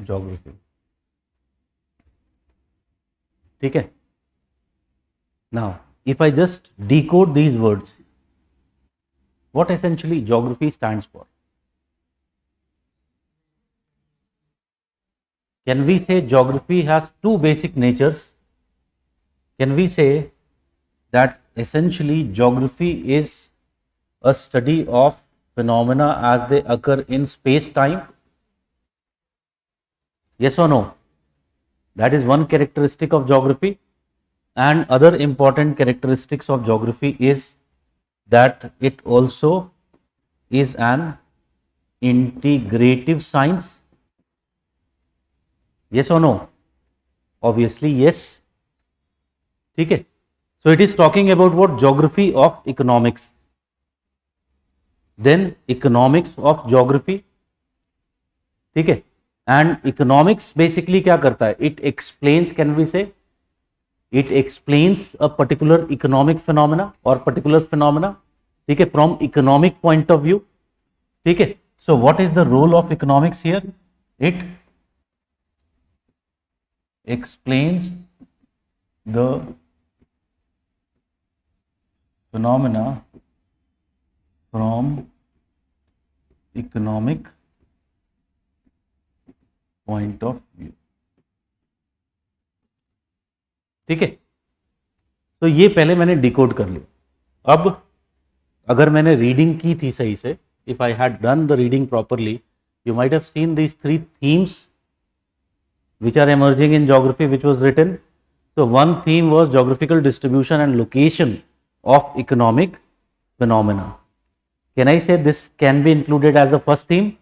Speaker 1: geography. ठीक है. Now, if I just decode these words, what essentially geography stands for? Can we say geography has two basic natures? Can we say that essentially geography is a study of phenomena as they occur in space-time? Yes or no? That is one characteristic of geography. And other important characteristics of geography is that it also is an integrative science? Yes or no? Obviously yes. Okay. So it is talking about what? Geography of economics. Then economics of geography. Okay. And economics basically क्या करता है? It explains, can we say, it explains a particular economic phenomena or particular phenomena, ठीक है, from economic point of view. ठीक है. So what is the role of economics here? It explains the phenomena from economic point of view. ठीक है. तो ये पहले मैंने डिकोड कर लिया. अब अगर मैंने रीडिंग की थी सही से, if I had done the reading properly, you might have seen these three themes which are emerging in geography, which was written. So one theme was geographical distribution and location of economic phenomena. Can I say this can be included as the first theme?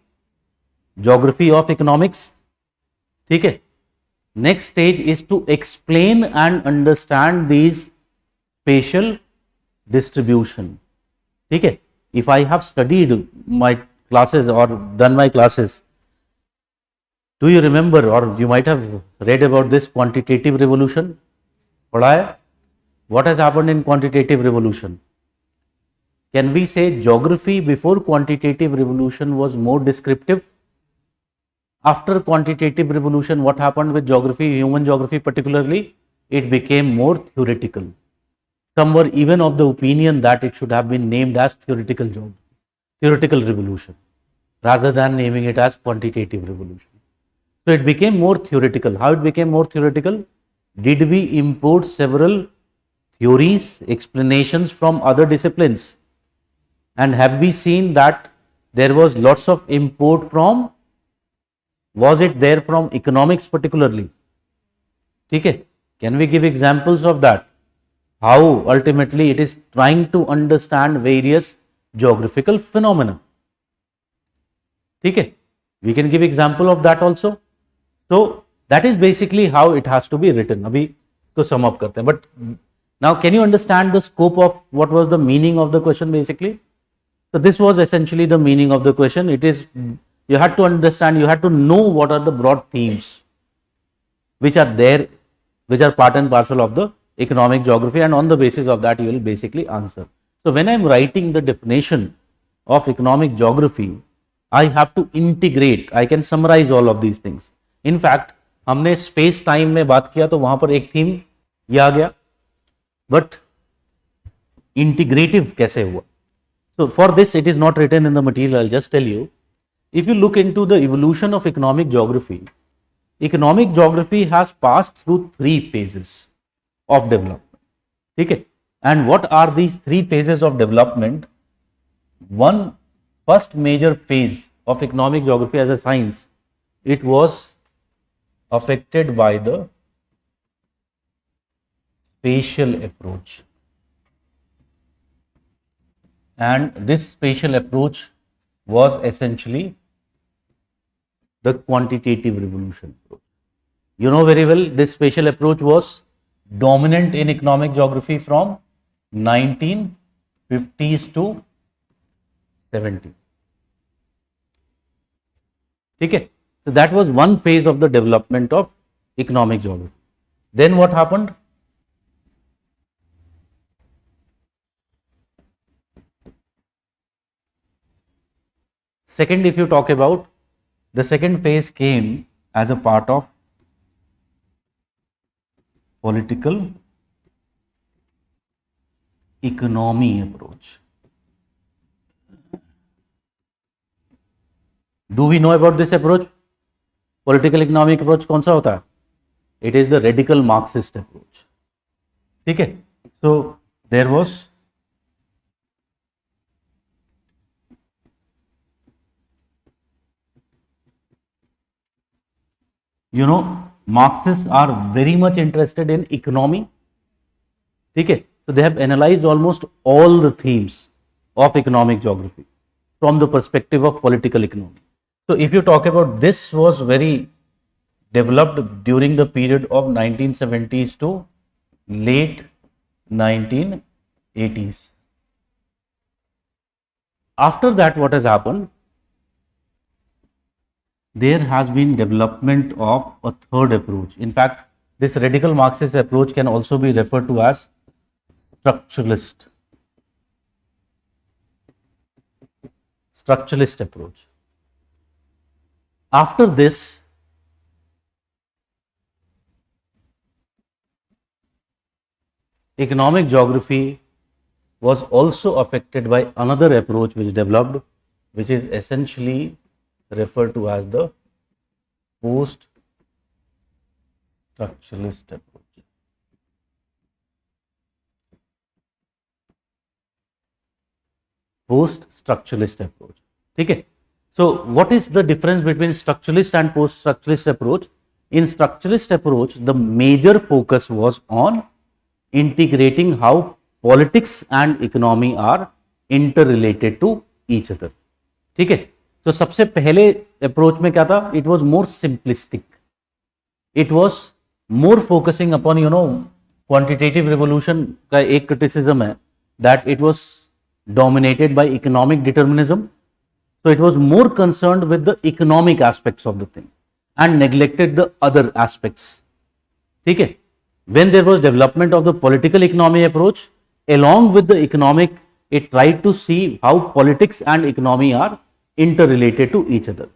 Speaker 1: Geography of economics. ठीक है. Next stage is to explain and understand these spatial distribution. ठीक है. If I have studied my classes or done my classes, do you remember, or you might have read about this quantitative revolution? पढ़ा है? What has happened in quantitative revolution? Can we say geography before quantitative revolution was more descriptive? After quantitative revolution, what happened with geography, human geography particularly? It became more theoretical. Some were even of the opinion that it should have been named as theoretical geography, theoretical revolution, rather than naming it as quantitative revolution. So it became more theoretical. How it became more theoretical? Did we import several theories, explanations from other disciplines? And have we seen that there was lots of import from, was it there from economics particularly? ठीक है. Can we give examples of that? How ultimately it is trying to understand various geographical phenomena. ठीक है. We can give example of that also. So that is basically how it has to be written. अभी इसको sum up करते हैं. But now can you understand the scope of what was the meaning of the question basically? So this was essentially the meaning of the question. It is, you had to understand, you had to know what are the broad themes which are there, which are part and parcel of the economic geography, and on the basis of that you will basically answer. So when I am writing the definition of economic geography, I have to integrate, I can summarize all of these things. In fact, हमने space time में बात किया तो वहां पर एक theme ये आ गया, but integrative कैसे हुआ? So for this it is not written in the material, I'll just tell you. If you look into the evolution of economic geography has passed through three phases of development. Okay? And what are these three phases of development? One first major phase of economic geography as a science, it was affected by the spatial approach. And this spatial approach was essentially the quantitative revolution approach. You know very well, this spatial approach was dominant in economic geography from 1950s to 70. Okay? So that was one phase of the development of economic geography. Then what happened? Second, if you talk about, the second phase came as a part of political economy approach. Do we know about this approach? Political economic approach कौन सा होता है? It is the radical Marxist approach. ठीक है? So there was Marxists are very much interested in economy. Okay? So they have analyzed almost all the themes of economic geography. from the perspective of political economy. So if you talk about, this was very developed during the period of 1970s to late 1980s. After that, what has happened? There has been development of a third approach. In fact, this radical Marxist approach can also be referred to as structuralist approach. After this, economic geography was also affected by another approach which developed, which is essentially referred to as the post-structuralist approach. Post-structuralist approach. Okay. So, what is the difference between structuralist and post-structuralist approach? In structuralist approach, the major focus was on integrating how politics and economy are interrelated to each other. ठीक है. So सबसे पहले approach में क्या था? It was more simplistic. It was more focusing upon, quantitative revolution का एक criticism है that it was dominated by economic determinism. So it was more concerned with the economic aspects of the thing and neglected the other aspects. ठीक है. When there was development of the political economy approach, along with the economic, it tried to see how politics and economy are interrelated to each other.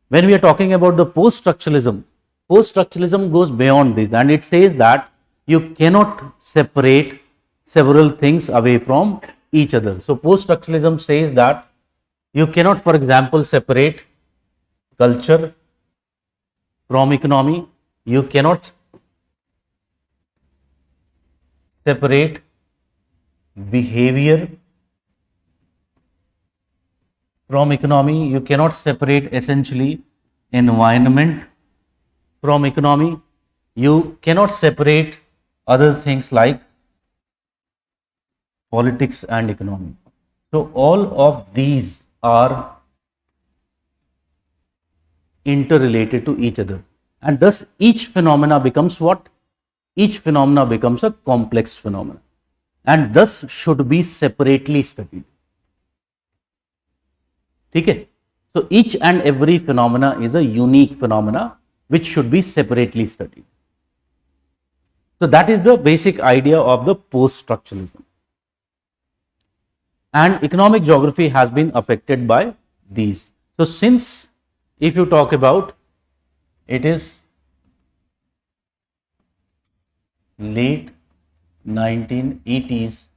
Speaker 1: When we are talking about the post-structuralism goes beyond this, and it says that you cannot separate several things away from each other. So post-structuralism says that you cannot, for example, separate culture from economy. You cannot separate behavior from economy. You cannot separate essentially environment from economy. You cannot separate other things like politics and economy. So all of these are interrelated to each other, and thus each phenomena becomes what? Each phenomena becomes a complex phenomena, and thus should be separately studied. Okay? So each and every phenomena is a unique phenomena which should be separately studied. So that is the basic idea of the post-structuralism. And economic geography has been affected by these. So since, if you talk about, it is late 1980s,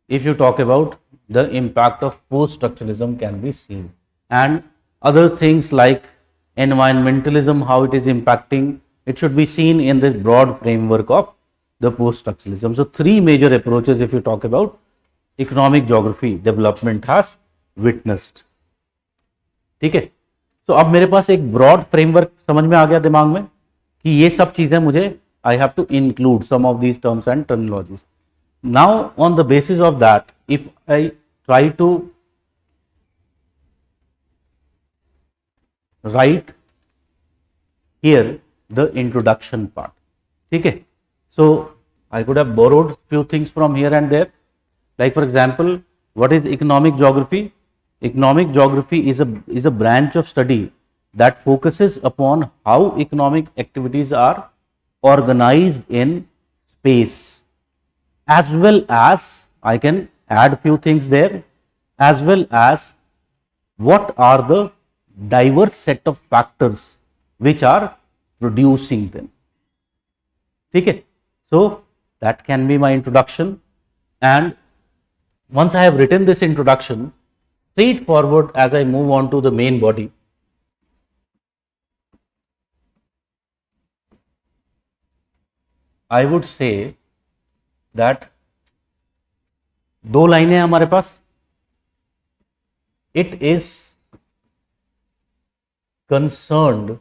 Speaker 1: if you talk about, the impact of post-structuralism can be seen, and other things like environmentalism, how it is impacting, it should be seen in this broad framework of the post-structuralism. So three major approaches, if you talk about economic geography development has witnessed. ठीक है. तो अब मेरे पास एक broad framework समझ में आ गया दिमाग में कि ये सब चीजें मुझे, I have to include some of these terms and terminologies. Now on the basis of that, if I try to write here the introduction part, okay, so I could have borrowed few things from here and there, like for example, what is economic geography? Economic geography is a branch of study that focuses upon how economic activities are organized in space, as well as, I can add few things there, as well as what are the diverse set of factors which are producing them. Okay, so that can be my introduction, and once I have written this introduction, straightforward as I move on to the main body, I would say that दो लाइनें हैं हमारे पास. It is concerned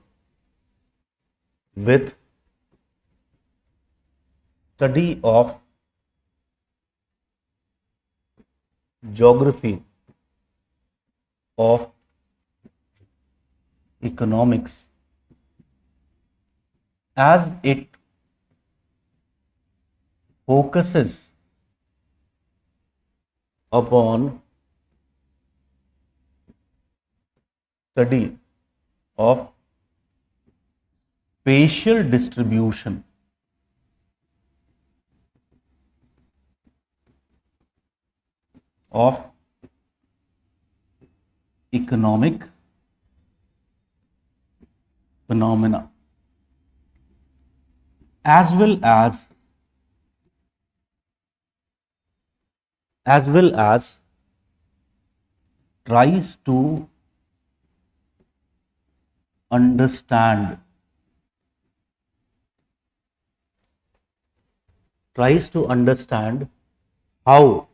Speaker 1: with study of geography of economics as it focuses upon study of spatial distribution of economic phenomena as well as tries to understand how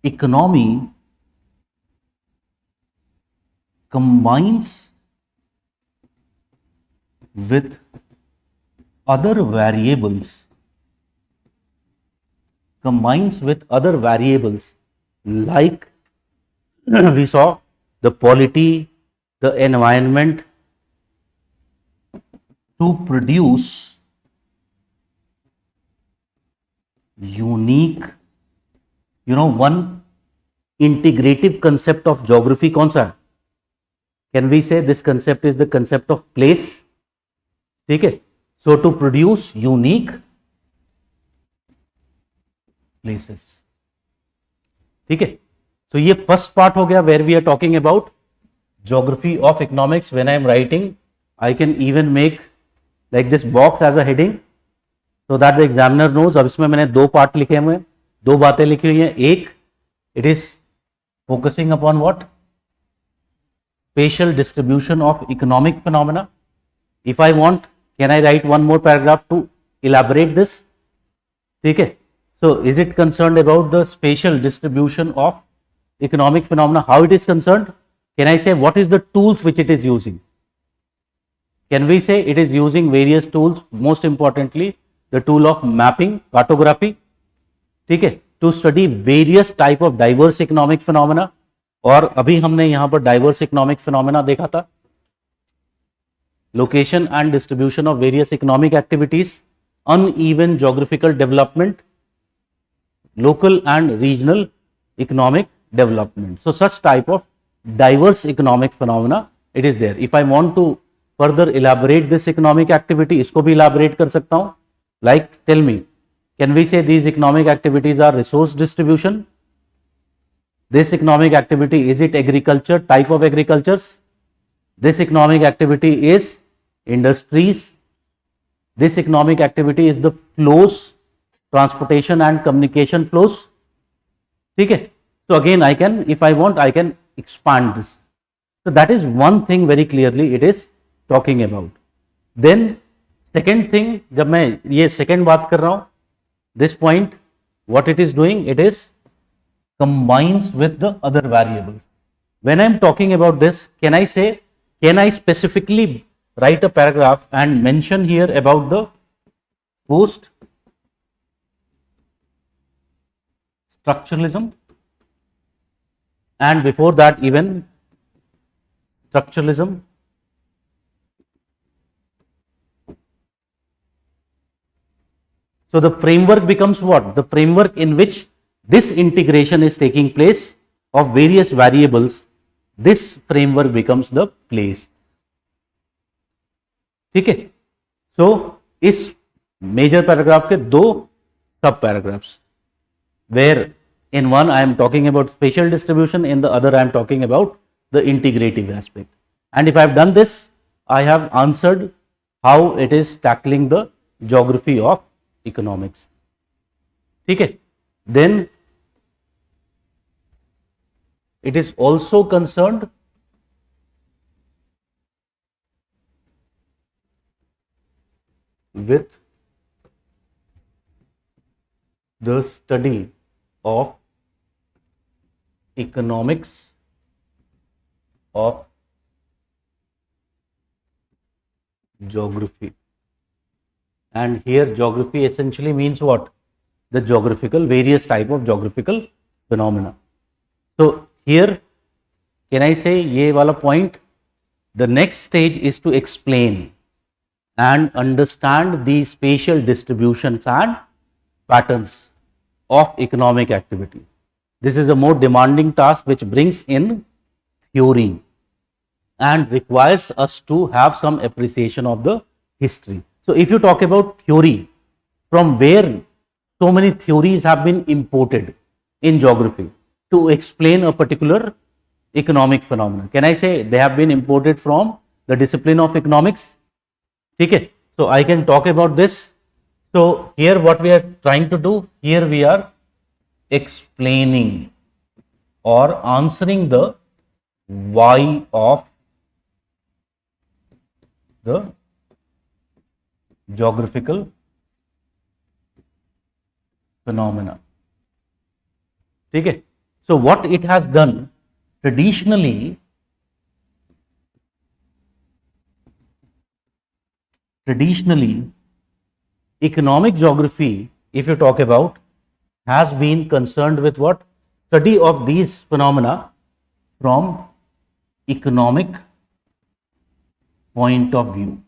Speaker 1: economy combines with other variables like we saw the polity, the environment, to produce unique, one integrative concept of geography कौन सा है? Can we say this concept is the concept of place? ठीक है, so to produce unique places. ठीक है, so ये first part हो गया where we are talking about geography of economics. When I am writing, I can even make like this box as a heading so that the examiner knows. अब इसमें मैंने दो part लिखे हुए हैं, दो बातें लिखी हुई हैं. एक, it is focusing upon what? Spatial distribution of economic phenomena. If I want, can I write one more paragraph to elaborate this? ठीक है, so is it concerned about the spatial distribution of economic phenomena? How it is concerned? Can I say what is the tools which it is using? Can we say it is using various tools, most importantly the tool of mapping, cartography, ठीक है, to study various type of diverse economic phenomena. और अभी हमने यहाँ पर diverse economic phenomena देखा था, location and distribution of various economic activities, uneven geographical development, local and regional economic development. So such type of diverse economic phenomena it is there. If I want to further elaborate this economic activity, इसको भी elaborate कर सकता हूँ. Like, tell me, can we say these economic activities are resource distribution? This economic activity, is it agriculture, type of agricultures? This economic activity is industries. This economic activity is the flows, transportation and communication flows. ठीक है, so again I can, if I want, I can expand this. So that is one thing very clearly it is talking about. Then second thing, जब मैं ये second बात कर रहा हूँ, this point, what it is doing, it is combines with the other variables. When I am talking about this, can I say, can I specifically write a paragraph and mention here about the post structuralism, and before that even structuralism? So the framework becomes what? The framework in which this integration is taking place of various variables, this framework becomes the place. ठीक है, so इस major paragraph के दो sub paragraphs, where in one I am talking about spatial distribution, in the other I am talking about the integrative aspect. And if I have done this, I have answered how it is tackling the geography of economics. ठीक है, then it is also concerned with the study of economics of geography. And here geography essentially means what? The geographical, various type of geographical phenomena. So here, can I say ye wala point? The next stage is to explain and understand the spatial distributions and patterns of economic activity. This is a more demanding task which brings in theory and requires us to have some appreciation of the history. So if you talk about theory, from where so many theories have been imported in geography to explain a particular economic phenomenon. Can I say they have been imported from the discipline of economics? Okay. So I can talk about this. So here what we are trying to do, here we are explaining or answering the why of the geographical phenomena. Okay. So what it has done traditionally, economic geography, if you talk about, has been concerned with what? Study of these phenomena from economic point of view.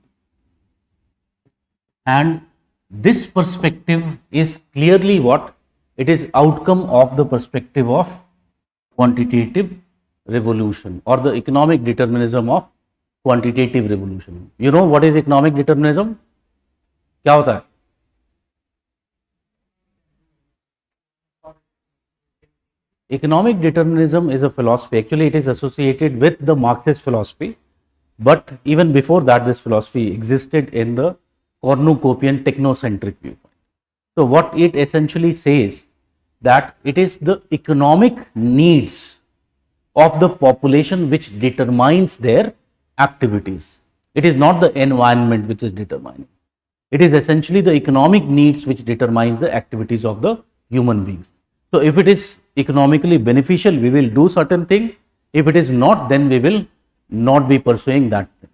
Speaker 1: And this perspective is clearly what? It is outcome of the perspective of quantitative revolution or the economic determinism of quantitative revolution. You know what is economic determinism? क्या होता है? Economic determinism is a philosophy. Actually, it is associated with the Marxist philosophy. But even before that, this philosophy existed in the cornucopian technocentric viewpoint. So what it essentially says, that it is the economic needs of the population which determines their activities. It is not the environment which is determining. It is essentially the economic needs which determines the activities of the human beings. So if it is economically beneficial, we will do certain thing. If it is not, then we will not be pursuing that thing.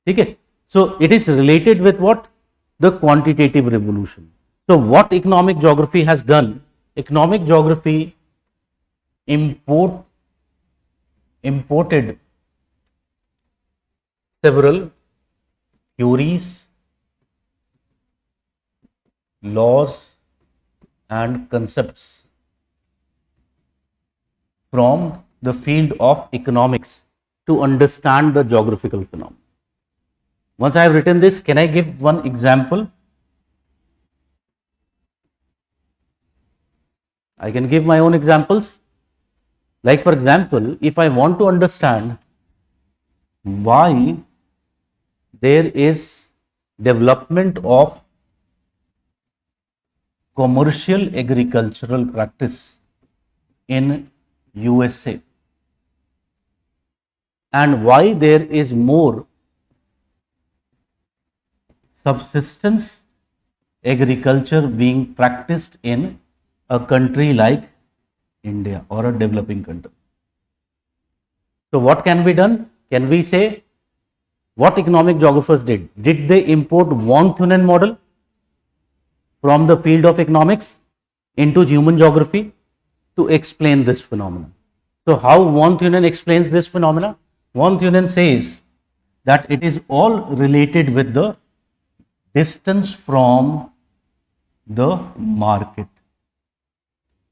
Speaker 1: Okay? So it is related with what? The quantitative revolution. So what economic geography has done? Economic geography imported several theories, laws and concepts from the field of economics to understand the geographical phenomenon. Once I have written this, can I give one example? I can give my own examples. Like for example, if I want to understand why there is development of commercial agricultural practice in USA and why there is more subsistence agriculture being practiced in a country like India or a developing country. So what can be done? Can we say what economic geographers did? Did they import von Thunen model from the field of economics into human geography to explain this phenomenon? So how von Thunen explains this phenomena? Von Thunen says that it is all related with the distance from the market.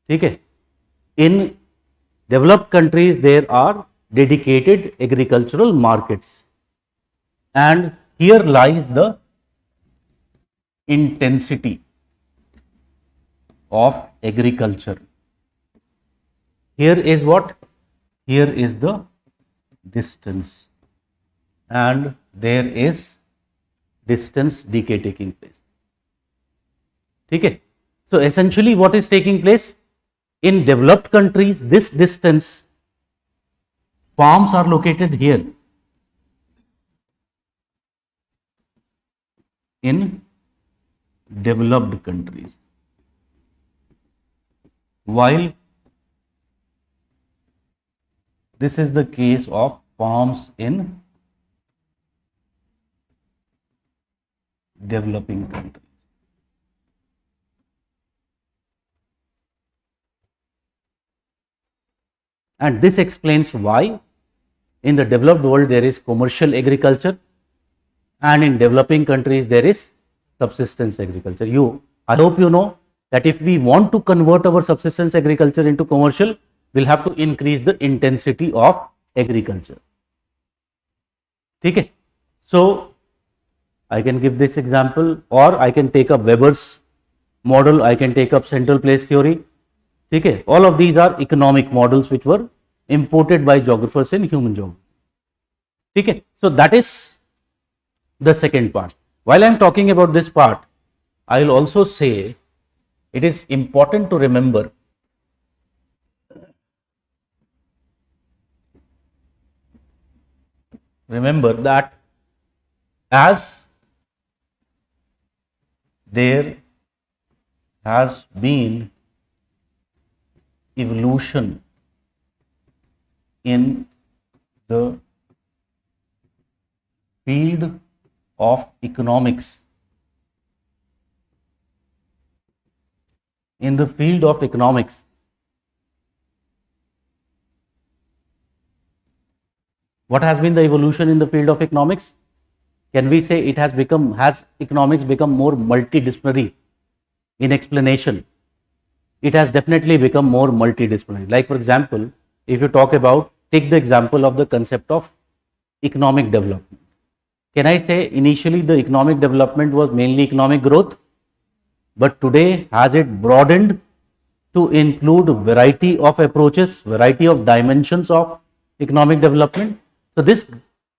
Speaker 1: Okay? In developed countries, there are dedicated agricultural markets, and here lies the intensity of agriculture. Here is what? Here is the distance, and there is distance decay taking place. Okay? So essentially what is taking place? In developed countries, this distance, farms are located here. In developed countries, while this is the case of farms in developing countries. And this explains why in the developed world there is commercial agriculture and in developing countries there is subsistence agriculture. I hope you know that if we want to convert our subsistence agriculture into commercial, we'll have to increase the intensity of agriculture. Okay? So I can give this example, or I can take up Weber's model, I can take up central place theory. Okay? All of these are economic models which were imported by geographers in human geography. Okay? So that is the second part. While I am talking about this part, I will also say it is important to remember that as there has been evolution in the field of economics, what has been the evolution in the field of economics? Can we say it has economics become more multidisciplinary in explanation? It has definitely become more multidisciplinary. Like for example, if you take the example of the concept of economic development. Can I say initially the economic development was mainly economic growth, but today has it broadened to include variety of approaches, variety of dimensions of economic development? So this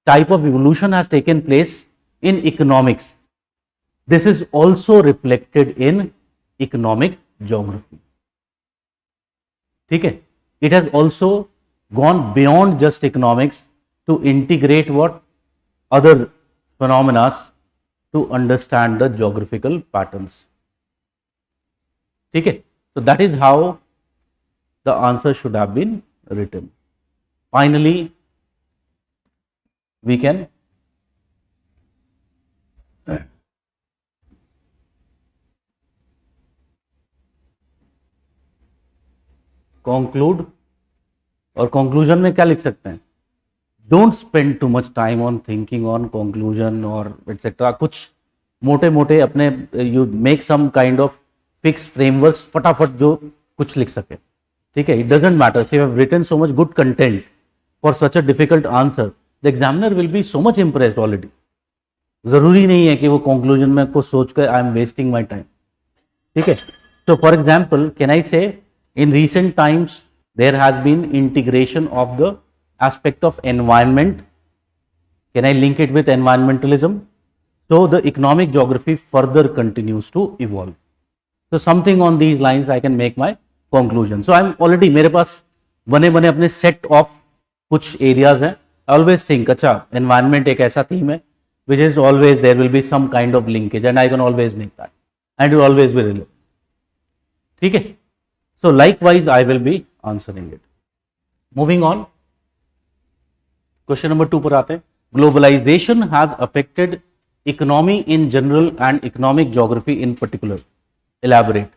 Speaker 1: type of evolution has taken place in economics. This is also reflected in economic geography. Okay? It has also gone beyond just economics to integrate what other phenomena to understand the geographical patterns. Okay? So that is how the answer should have been written. Finally, we can conclude, और conclusion में क्या लिख सकते हैं? Don't spend too much time on thinking on conclusion or etc. कुछ मोटे मोटे अपने you make some kind of fixed frameworks, फटाफट जो कुछ लिख सके. ठीक है? It doesn't matter if you have written so much good content for such a difficult answer, the examiner will be so much impressed already. जरूरी नहीं है कि वो conclusion में को सोच कर I am wasting my time. ठीक है? So for example, can I say in recent times there has been integration of the aspect of environment. Can I link it with environmentalism? So the economic geography further continues to evolve. So something on these lines I can make my conclusion. So I'm already, मेरे पास बने बने अपने set of कुछ areas हैं. I always think, अच्छा, environment एक ऐसा theme है which is always there will be some kind of linkage and I can always make that and it will always be relevant. ठीक है? So likewise I will be answering it. Moving on. Question number 2 पर आते हैं. Globalization has affected economy in general and economic geography in particular. Elaborate.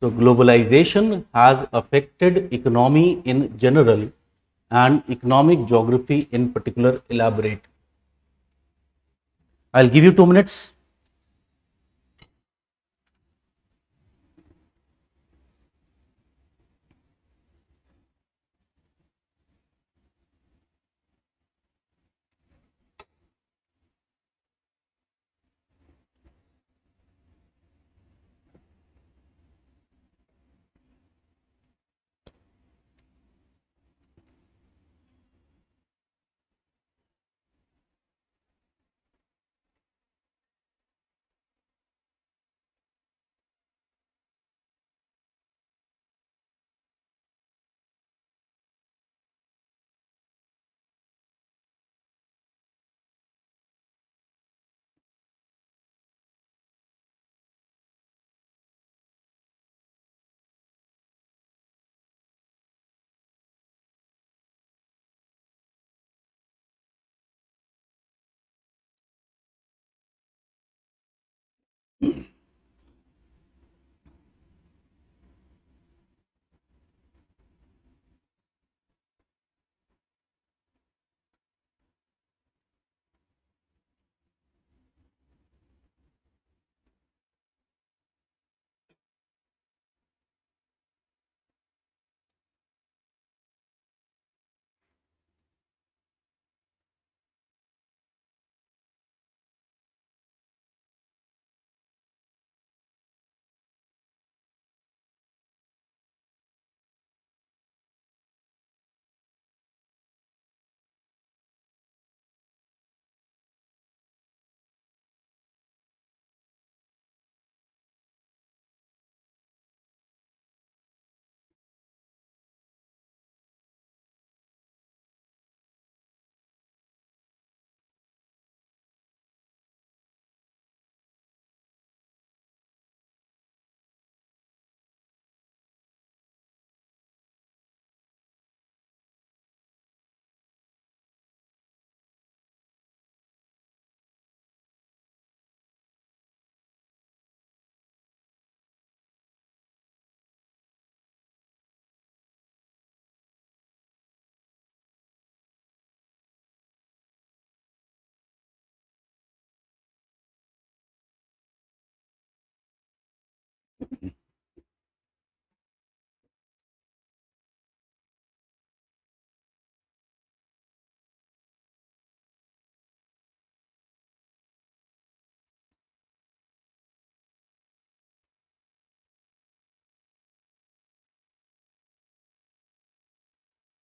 Speaker 1: So globalization has affected economy in general and economic geography in particular. Elaborate. I'll give you 2 minutes.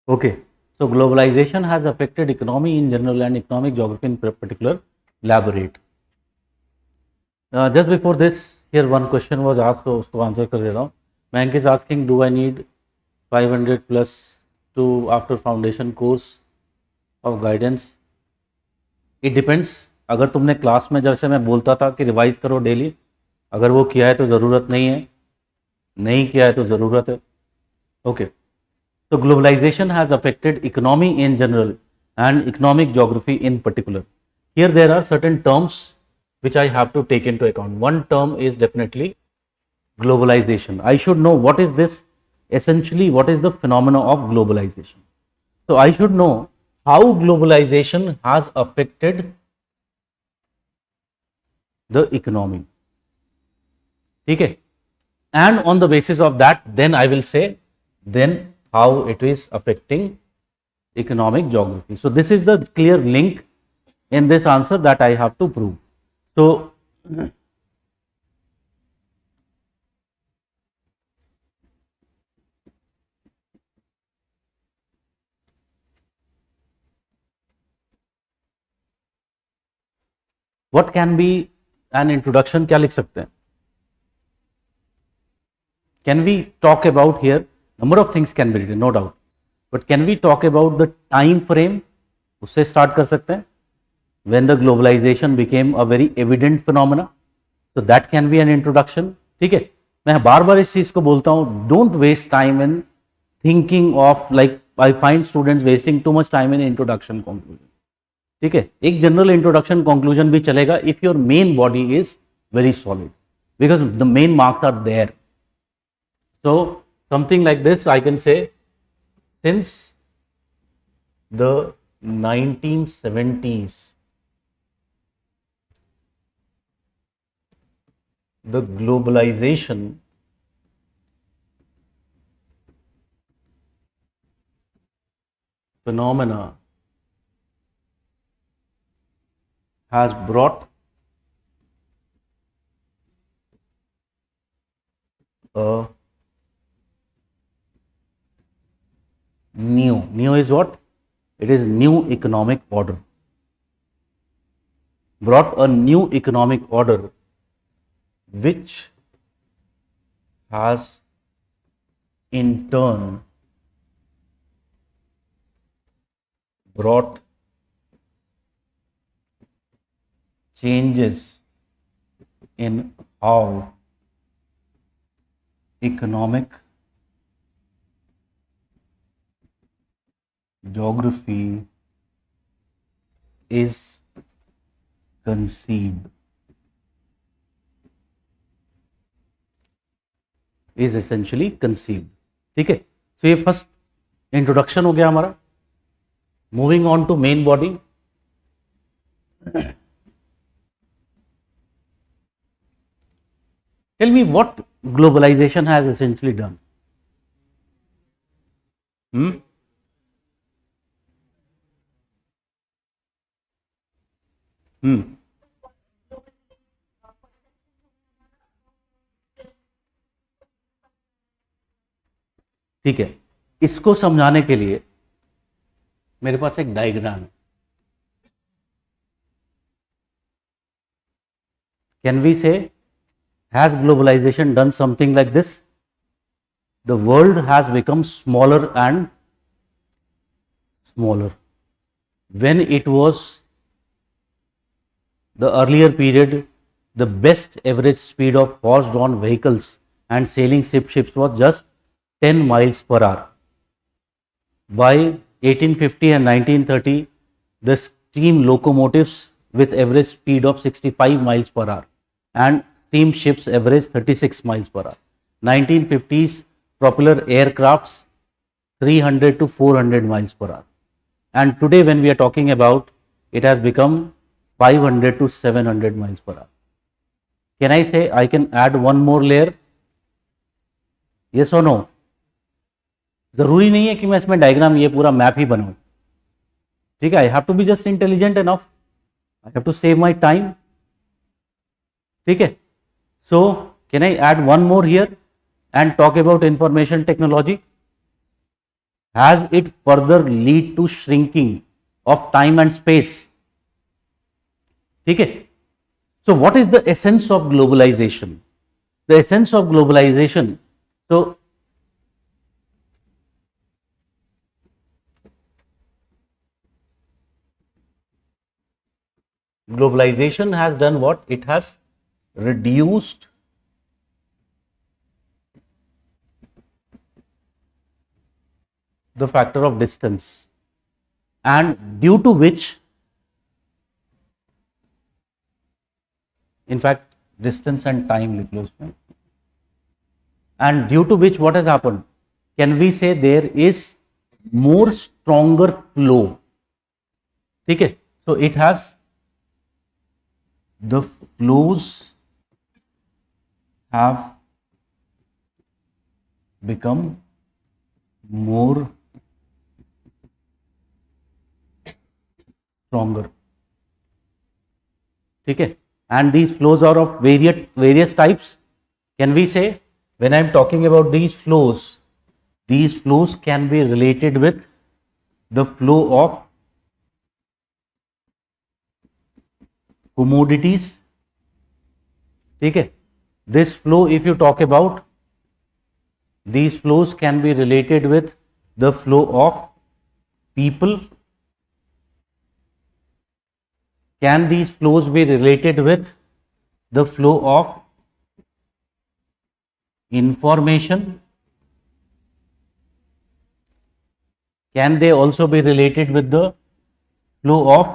Speaker 1: Okay, so globalization has affected economy in general and economic geography in particular. Elaborate. Just before this, here one question was asked, so उसको answer कर देता हूँ. Mank is asking, do I need 500 plus to after foundation course of guidance? It depends. अगर तुमने class में जैसे मैं बोलता था कि रिवाइज करो डेली, अगर वो किया है तो ज़रूरत नहीं है, नहीं किया है तो ज़रूरत है. Okay. So globalization has affected economy in general and economic geography in particular. Here there are certain terms which I have to take into account. One term is definitely globalization. I should know what is this, essentially what is the phenomena of globalization. So I should know how globalization has affected the economy. Okay? And on the basis of that, then I will say, then how it is affecting economic geography. So this is the clear link in this answer that I have to prove. So what can be an introduction? क्या लिख सकते हैं? Can we talk about here? Number of things can be written, no doubt. But can we talk about the time frame? उससे start कर सकते हैं. When the globalization became a very evident phenomena, so that can be an introduction. ठीक है. मैं बार बार इस चीज को बोलता हूँ. Don't waste time in thinking of, like I find students wasting too much time in introduction conclusion. ठीक है. एक general introduction conclusion भी चलेगा if your main body is very solid, because the main marks are there. So something like this I can say, since the 1970s, the globalization phenomena has brought a new is what? It is new economic order. Brought a new economic order which has in turn brought changes in how economic geography is conceived, is essentially conceived. ठीक है. So ये first introduction हो गया हमारा. Moving on to main body. Tell me what globalization has essentially done. ठीक है. इसको समझाने के लिए मेरे पास एक डायग्राम है. Can we say, has globalization done something like this? The world has become smaller and smaller. When it was the earlier period, the best average speed of horse-drawn vehicles and sailing ships was just 10 miles per hour. By 1850 and 1930, the steam locomotives with average speed of 65 miles per hour and steam ships average 36 miles per hour. 1950s propeller aircrafts 300 to 400 miles per hour. And today when we are talking about, it has become 500 to 700 miles per hour. Can I say I can add one more layer? Yes और no? जरूरी नहीं है कि मैं इसमें diagram ये पूरा map ही बनाऊं, ठीक है. I have to be just intelligent enough, I have to save my time, ठीक है. So can I add one more here and talk about information technology. Has it further lead to shrinking of time and space, ठीक है. So what is the essence of globalization? The essence of globalization, so globalization has done what? It has reduced the factor of distance, and due to which, in fact distance and time लिख लो उसमें, and due to which what has happened, can we say there is more stronger flow, ठीक है. So it has, the flows have become more stronger, ठीक है. And these flows are of various types. Can we say, when I am talking about these flows can be related with the flow of commodities, ठीक है. This flow, if you talk about, these flows can be related with the flow of people. Can these flows be related with the flow of information? Can they also be related with the flow of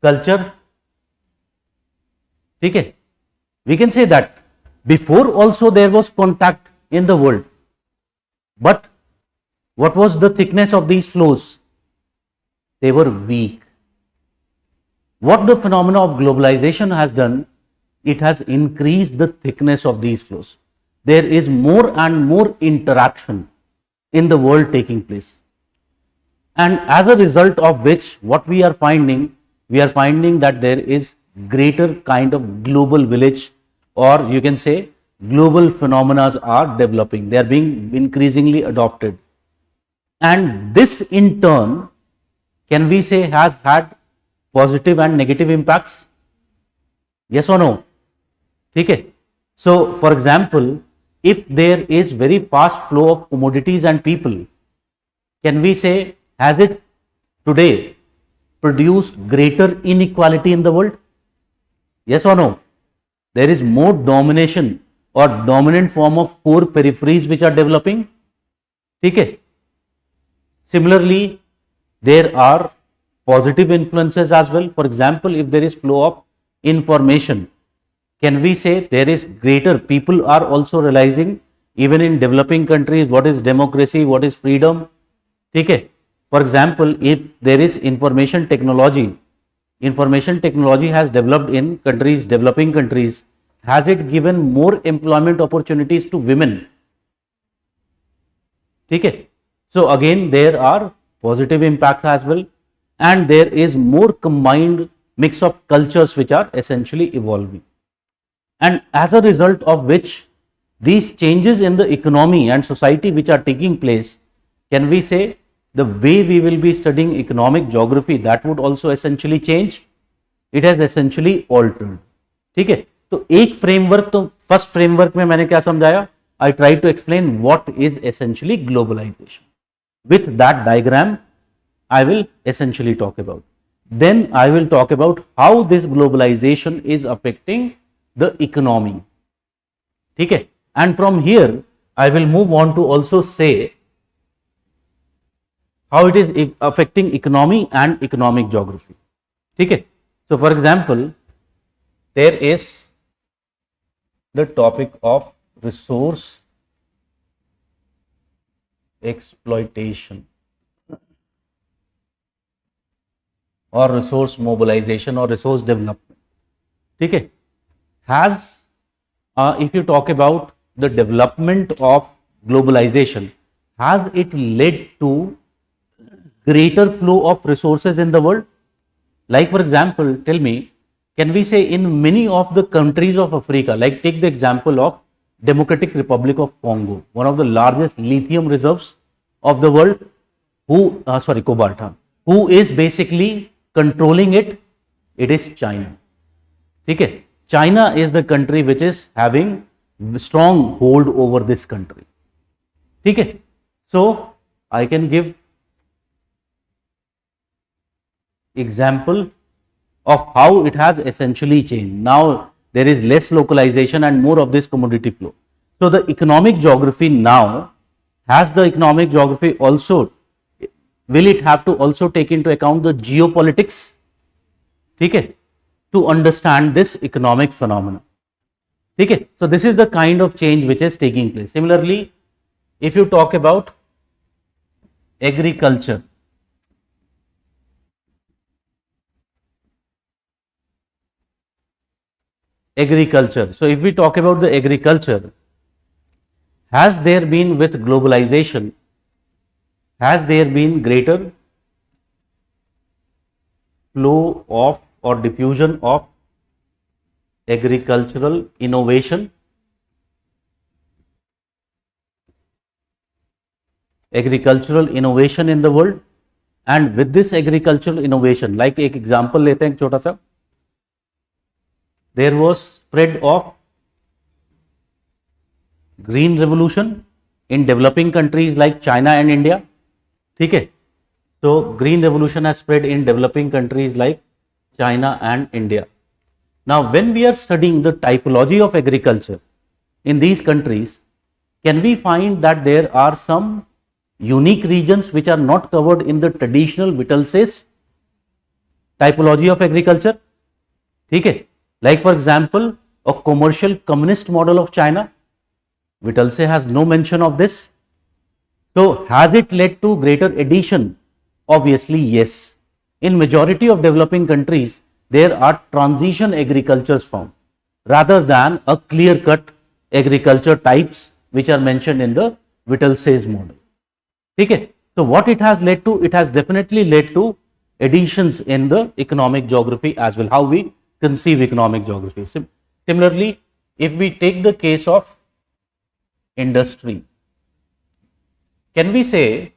Speaker 1: culture? ठीक है. We can say that before also there was contact in the world, but what was the thickness of these flows? They were weak. What the phenomena of globalization has done, it has increased the thickness of these flows. There is more and more interaction in the world taking place, and as a result of which, what we are finding that there is greater kind of global village, or you can say global phenomena are developing. They are being increasingly adopted, and this in turn, can we say, has had positive and negative impacts? Yes or no? ठीक है. So for example, if there is very fast flow of commodities and people, can we say, has it today produced greater inequality in the world? Yes or no? There is more domination or dominant form of core peripheries which are developing, ठीक है. Similarly, there are positive influences as well. For example, if there is flow of information, can we say there is greater, people are also realizing even in developing countries what is democracy, what is freedom, ठीक है. For example, if there is information technology has developed in countries, developing countries, has it given more employment opportunities to women, ठीक है. So again there are positive impacts as well, and there is more combined mix of cultures which are essentially evolving, and as a result of which these changes in the economy and society which are taking place, can we say the way we will be studying economic geography, that would also essentially change. It has essentially altered, ठीक है. तो एक framework, तो first framework में मैंने क्या समझाया, I try to explain what is essentially globalization. With that diagram I will essentially talk about. Then I will talk about how this globalization is affecting the economy, ठीक है. And from here I will move on to also say how it is affecting economy and economic geography, ठीक है. So for example, there is the topic of resource exploitation or resource mobilization or resource development, ठीक है. Has if you talk about the development of globalization, has it led to greater flow of resources in the world? Like for example, tell me, can we say in many of the countries of Africa, like take the example of Democratic Republic of Congo, one of the largest lithium reserves of the world, who, sorry, cobalt, who is basically controlling it? It is China. Okay? China is the country which is having strong hold over this country. Okay? So, I can give example of how it has essentially changed. Now, there is less localization and more of this commodity flow. So, the economic geography now, has the economic geography also, will it have to also take into account the geopolitics? Okay? To understand this economic phenomena. Okay? So, this is the kind of change which is taking place. Similarly, if you talk about agriculture, so if we talk about the agriculture, has there been with globalization, has there been greater flow of or diffusion of agricultural innovation? Agricultural innovation in the world, and with this agricultural innovation, like एक example लेते हैं छोटा सा, there was spread of green revolution in developing countries like China and India. ठीक है? So green revolution has spread in developing countries like China and India. Now, when we are studying the typology of agriculture in these countries, can we find that there are some unique regions which are not covered in the traditional Whittlesey's typology of agriculture? Okay? Like for example, a commercial communist model of China, Whittlesey has no mention of this. So, has it led to greater addition? Obviously, yes. In majority of developing countries, there are transition agricultures found rather than a clear-cut agriculture types which are mentioned in the Whittlesey's model. Okay? So, what it has led to? It has definitely led to additions in the economic geography as well, how we conceive economic geography. Similarly, if we take the case of industry, can we say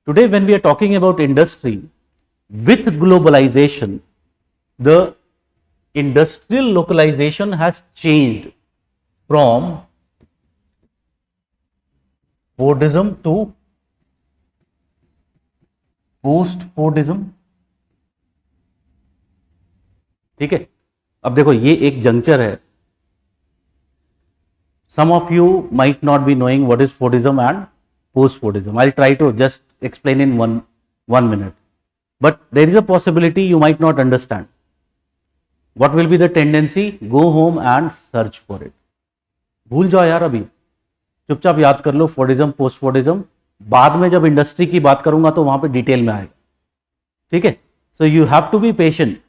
Speaker 1: today when we are talking about industry, with globalization, the industrial localization has changed from Fordism to post-Fordism? ठीक है? अब देखो ये एक juncture है. Some of you might not be knowing what is Fordism and post-Fordism. I'll try to just explain in one minute. But there is a possibility you might not understand. What will be the tendency? Go home and search for it. भूल जाओ यार, अभी चुपचाप याद कर लो Fordism, post-Fordism. बाद में जब इंडस्ट्री की बात करूंगा तो वहां पे डिटेल में आएगा. ठीक है? So you have to be patient,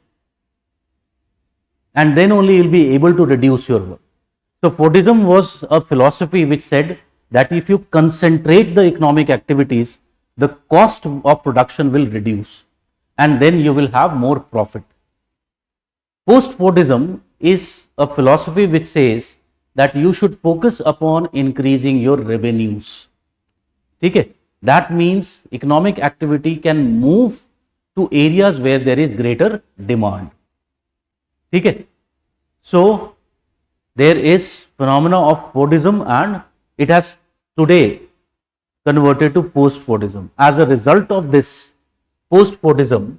Speaker 1: and then only you'll be able to reduce your work. So Fordism was a philosophy which said that if you concentrate the economic activities, the cost of production will reduce, and then you will have more profit. Post-Fordism is a philosophy which says that you should focus upon increasing your revenues. Okay? That means economic activity can move to areas where there is greater demand. Okay? So, there is phenomena of Fordism and it has today converted to post-Fordism. As a result of this post-Fordism,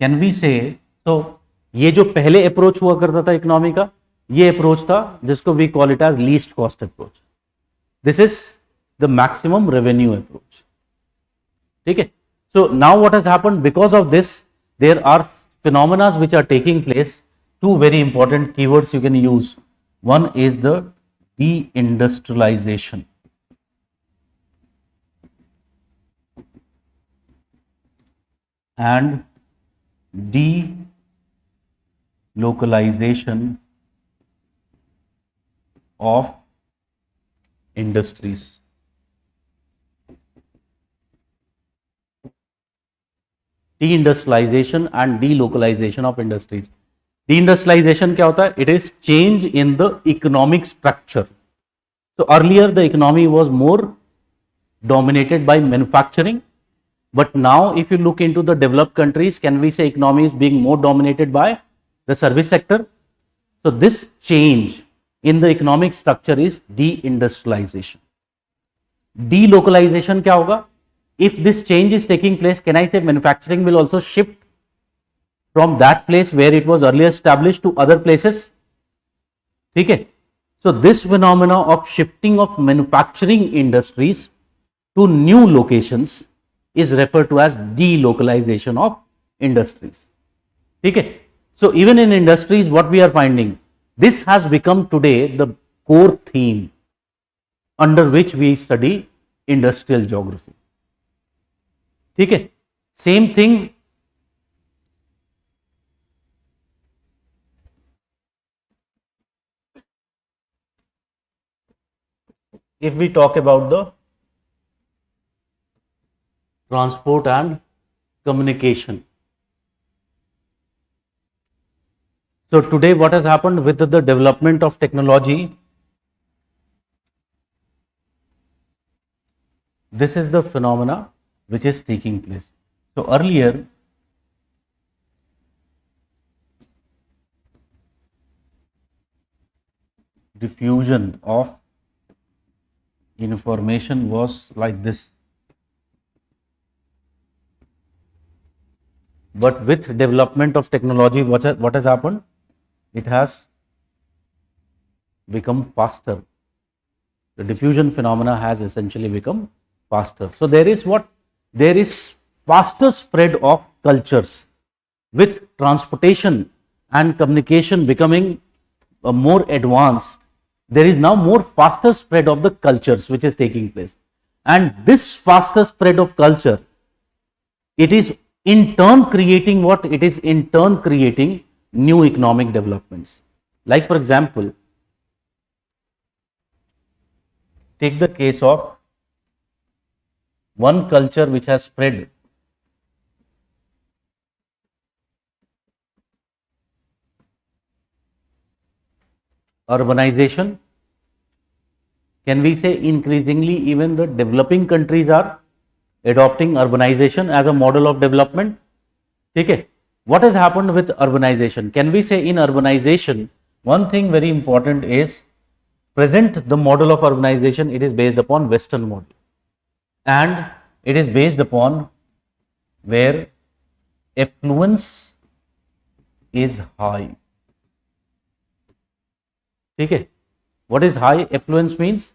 Speaker 1: can we say, so ये जो पहले approach हुआ करता था economy का, ये approach था जिसको we call it as least cost approach. This is the maximum revenue approach. ठीक है? So now what has happened because of this, there are phenomena which are taking place. Two very important keywords you can use. One is the deindustrialization and delocalization of industries. Deindustrialization and delocalization of industries. Deindustrialization क्या होता है? It is change in the economic structure. So earlier the economy was more dominated by manufacturing, but now if you look into the developed countries, can we say economy is being more dominated by the service sector? So this change in the economic structure is deindustrialization. Delocalization क्या होगा? If this change is taking place, can I say manufacturing will also shift from that place where it was earlier established to other places? ठीक है? So this phenomena of shifting of manufacturing industries to new locations is referred to as delocalization of industries. ठीक है? So even in industries, what we are finding, this has become today the core theme under which we study industrial geography. ठीक है? Same thing if we talk about the transport and communication. So today what has happened with the development of technology, this is the phenomena which is taking place. So earlier diffusion of information was like this, but with development of technology, what has happened? It has become faster. The diffusion phenomena has essentially become faster. So there is what? There is faster spread of cultures with transportation and communication becoming more advanced. There is now more faster spread of the cultures which is taking place, and this faster spread of culture, it is in turn creating what? It is in turn creating new economic developments. Like for example, take the case of one culture which has spread urbanization. Can we say increasingly even the developing countries are adopting urbanization as a model of development? Okay. What has happened with urbanization? Can we say in urbanization, one thing very important is present the model of urbanization, it is based upon Western model, and it is based upon where affluence is high. Okay. What is high? Affluence means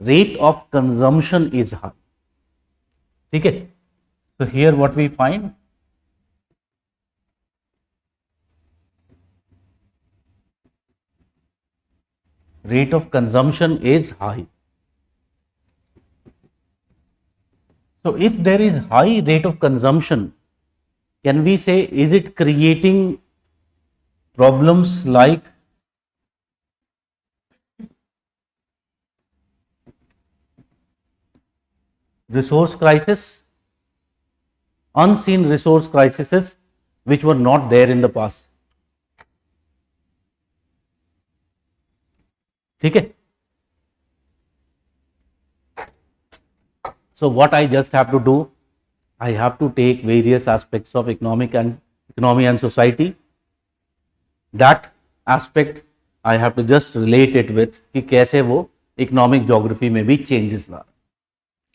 Speaker 1: rate of consumption is high. Okay. So here what we find, rate of consumption is high. So if there is high rate of consumption, can we say, is it creating problems like resource crisis, unseen resource crises which were not there in the past? Okay. So what I just have to do, I have to take various aspects of economy and society. That aspect I have to just relate it with कि कैसे वो economic geography में भी changes ला.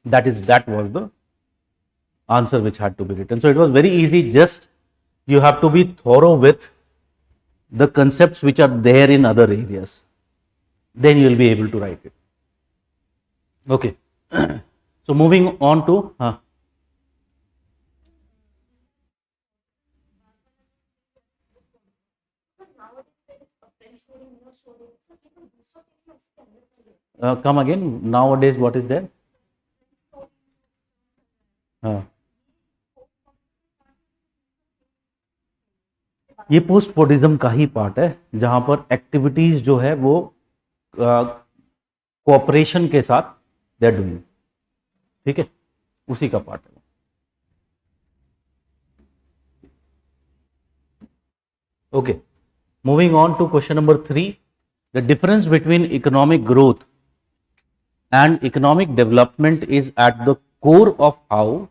Speaker 1: That was the answer which had to be written. So it was very easy. Just you have to be thorough with the concepts which are there in other areas. Then you will be able to write it. Okay. So moving on to come again. Nowadays, what is there? ये post पोडिज्म का ही part है, जहां पर activities जो है वो cooperation के साथ दे आर डूइंग, ठीक है, उसी का पार्ट है। Okay, moving on to question number 3, the difference between economic growth and economic development is at the core of how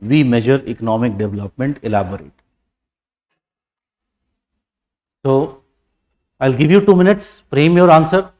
Speaker 1: we measure economic development. Elaborate. So, I'll give you 2 minutes, frame your answer.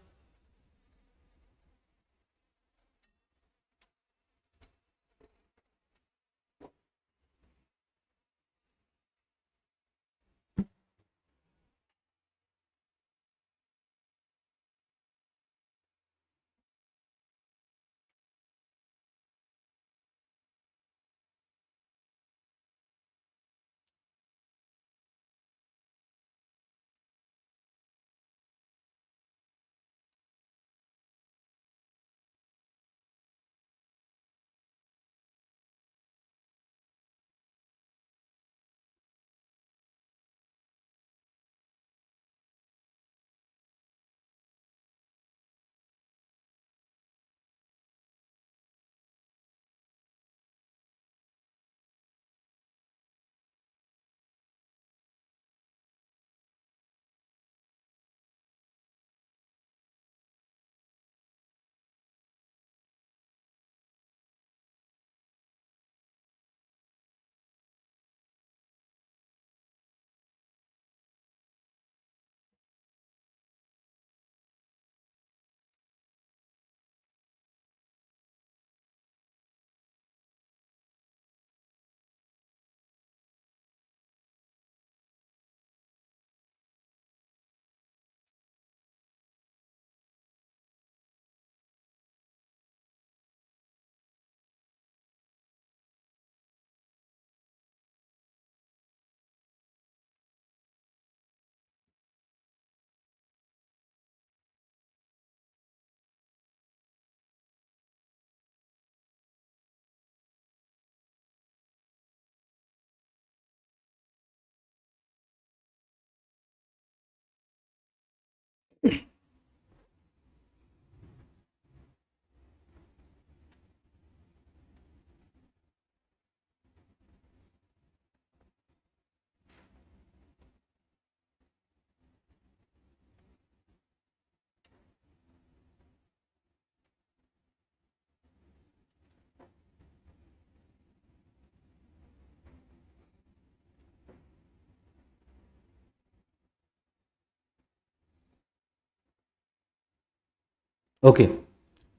Speaker 1: Okay,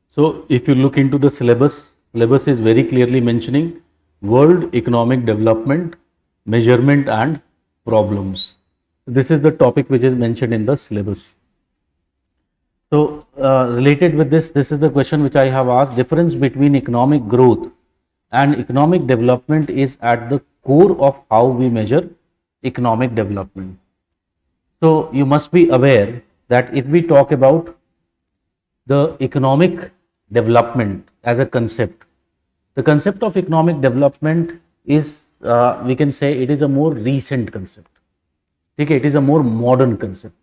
Speaker 1: so if you look into the syllabus is very clearly mentioning world economic development, measurement and problems. This is the topic which is mentioned in the syllabus. So, related with this is the question which I have asked. Difference between economic growth and economic development is at the core of how we measure economic development. So, you must be aware that if we talk about the economic development as a concept, the concept of economic development is, we can say, it is a more recent concept. Okay, it is a more modern concept.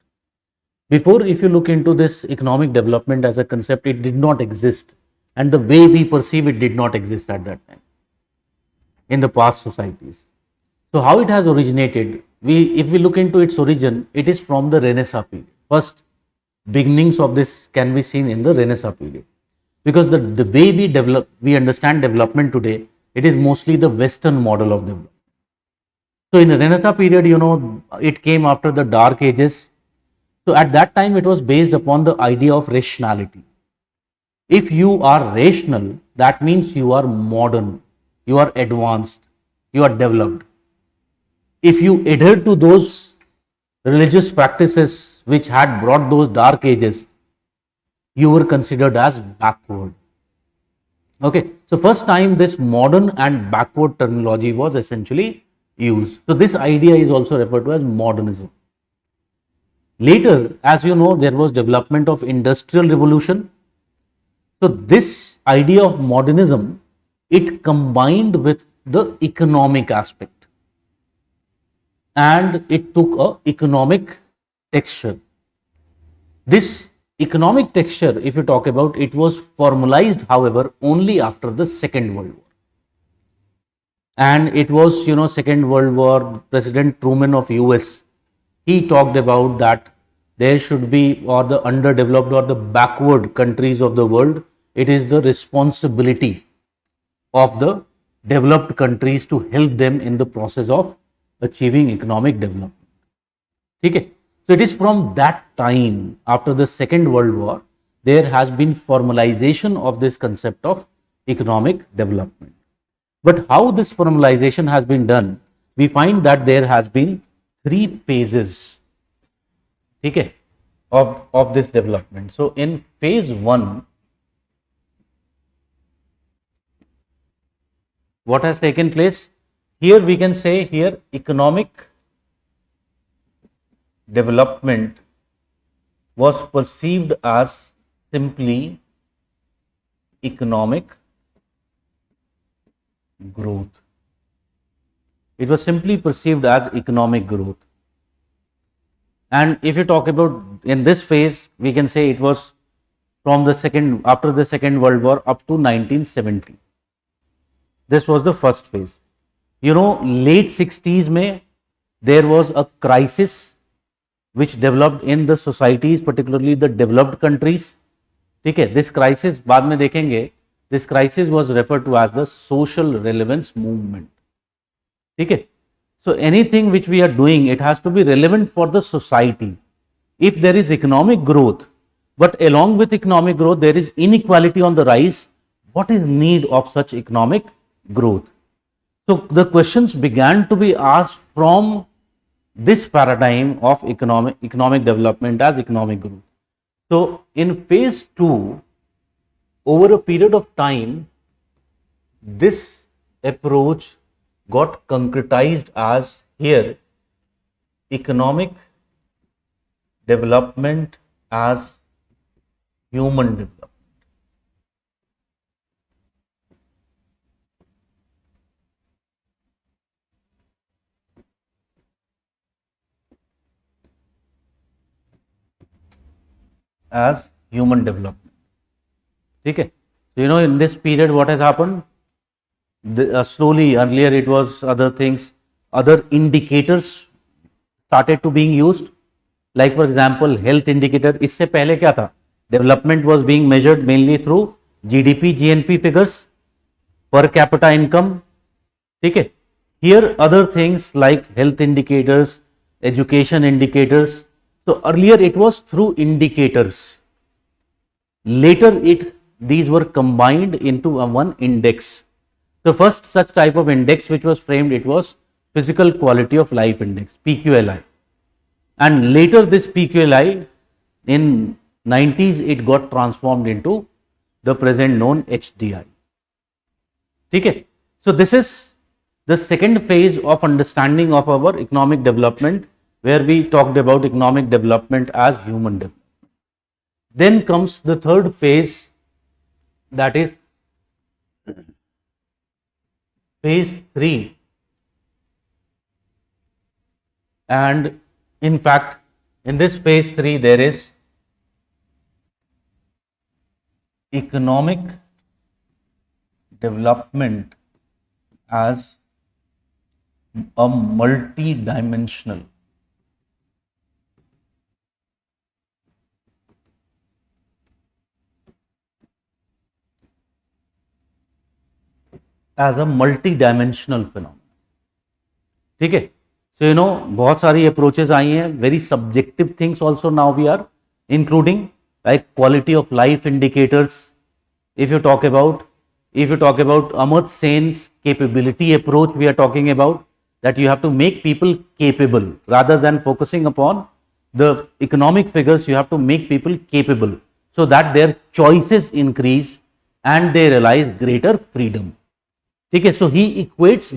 Speaker 1: Before, if you look into this economic development as a concept, it did not exist, and the way we perceive it did not exist at that time in the past societies. So, how it has originated? If we look into its origin, it is from the Renaissance period. First beginnings of this can be seen in the Renaissance period, because the way we understand development today, it is mostly the Western model of development. So, in the Renaissance period, it came after the Dark Ages. So, at that time, it was based upon the idea of rationality. If you are rational, that means you are modern, you are advanced, you are developed. If you adhere to those religious practices which had brought those dark ages, you were considered as backward. Okay, so first time this modern and backward terminology was essentially used. So this idea is also referred to as modernism. Later, as you know, there was development of industrial revolution. So this idea of modernism, it combined with the economic aspect, and it took a economic texture. This economic texture, if you talk about, it was formalized, however, only after the Second World War. And it was, Second World War, President Truman of US, he talked about that there should be, or the underdeveloped or the backward countries of the world, it is the responsibility of the developed countries to help them in the process of achieving economic development. Okay? So it is from that time, after the Second World War, there has been formalization of this concept of economic development. But how this formalization has been done, we find that there has been 3 phases, okay, of this development. So in phase 1, what has taken place? Here we can say here economic development was perceived as simply economic growth. It was simply perceived as economic growth. And if you talk about in this phase, we can say it was from after the Second World War up to 1970. This was the first phase. Late 60s mein, there was a crisis which developed in the societies, particularly the developed countries. Okay, this crisis, बाद में देखेंगे, this crisis was referred to as the social relevance movement. Okay, so anything which we are doing, it has to be relevant for the society. If there is economic growth, but along with economic growth, there is inequality on the rise, what is need of such economic growth? So the questions began to be asked from this paradigm of economic development as economic growth. So in phase 2, over a period of time, this approach got concretized as here economic development as human development. As human development. Okay. So, in this period, what has happened? Slowly, earlier it was other things, other indicators started to being used. Like for example, health indicator. इससे पहले क्या था? Development was being measured mainly through GDP, GNP figures, per capita income. Okay. Here, other things like health indicators, education indicators. So earlier it was through indicators. Later these were combined into one index. The first such type of index which was framed, it was physical quality of life index, PQLI. And later this PQLI in 90s it got transformed into the present known HDI. Okay. So this is the second phase of understanding of our economic development, where we talked about economic development as human development. Then comes the third phase, that is phase 3. And in fact, in this phase 3, there is economic development as a multi-dimensional phenomenon. ठीक है. So बहुत सारी approaches आई हैं, very subjective things also now we are including, like quality of life indicators. If you talk about Amartya Sen's capability approach, we are talking about that you have to make people capable rather than focusing upon the economic figures. You have to make people capable so that their choices increase and they realize greater freedom. Okay, so he equates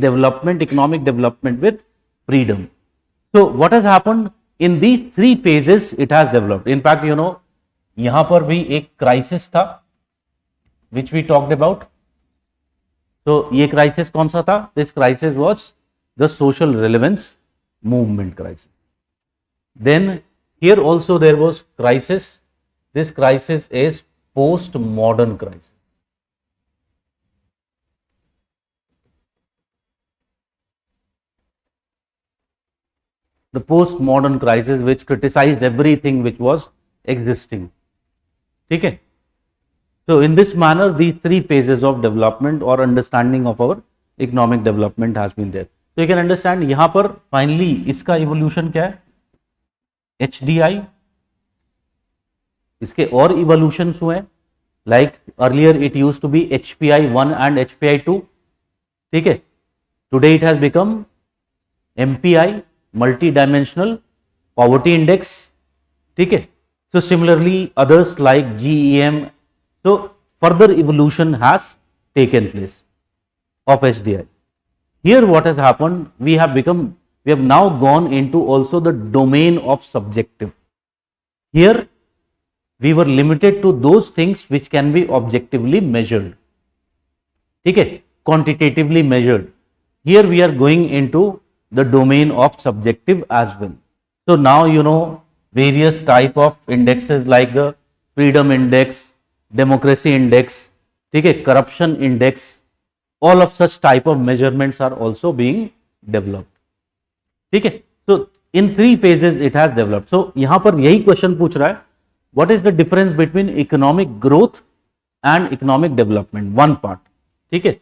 Speaker 1: economic development with freedom. So what has happened in these 3 phases? It has developed. In fact, यहाँ पर भी एक crisis था, which we talked about. So ये crisis कौन सा था? This crisis was the social relevance movement crisis. Then here also there was crisis This crisis is post-modern crisis. The post-modern crisis which criticized everything which was existing. Okay? So in this manner, these three phases of development or understanding of our economic development has been there. So you can understand यहाँ पर finally इसका evolution क्या है? HDI. इसके और evolutions हुए हैं. Like earlier it used to be HPI 1 and HPI 2. ठीक है? Today it has become MPI, multi-dimensional poverty index. ठीक है? So similarly others like GEM. So further evolution has taken place of HDI. Here what has happened, we have now gone into also the domain of subjective. Here we were limited to those things which can be objectively measured. Okay, quantitatively measured. Here we are going into the domain of subjective as well. So now you know various type of indexes like the freedom index, democracy index, okay, corruption index, all of such type of measurements are also being developed. Okay, so in three phases it has developed. So यहाँ पर यही question पूछ रहा है, what is the difference between economic growth and economic development? One part. Okay,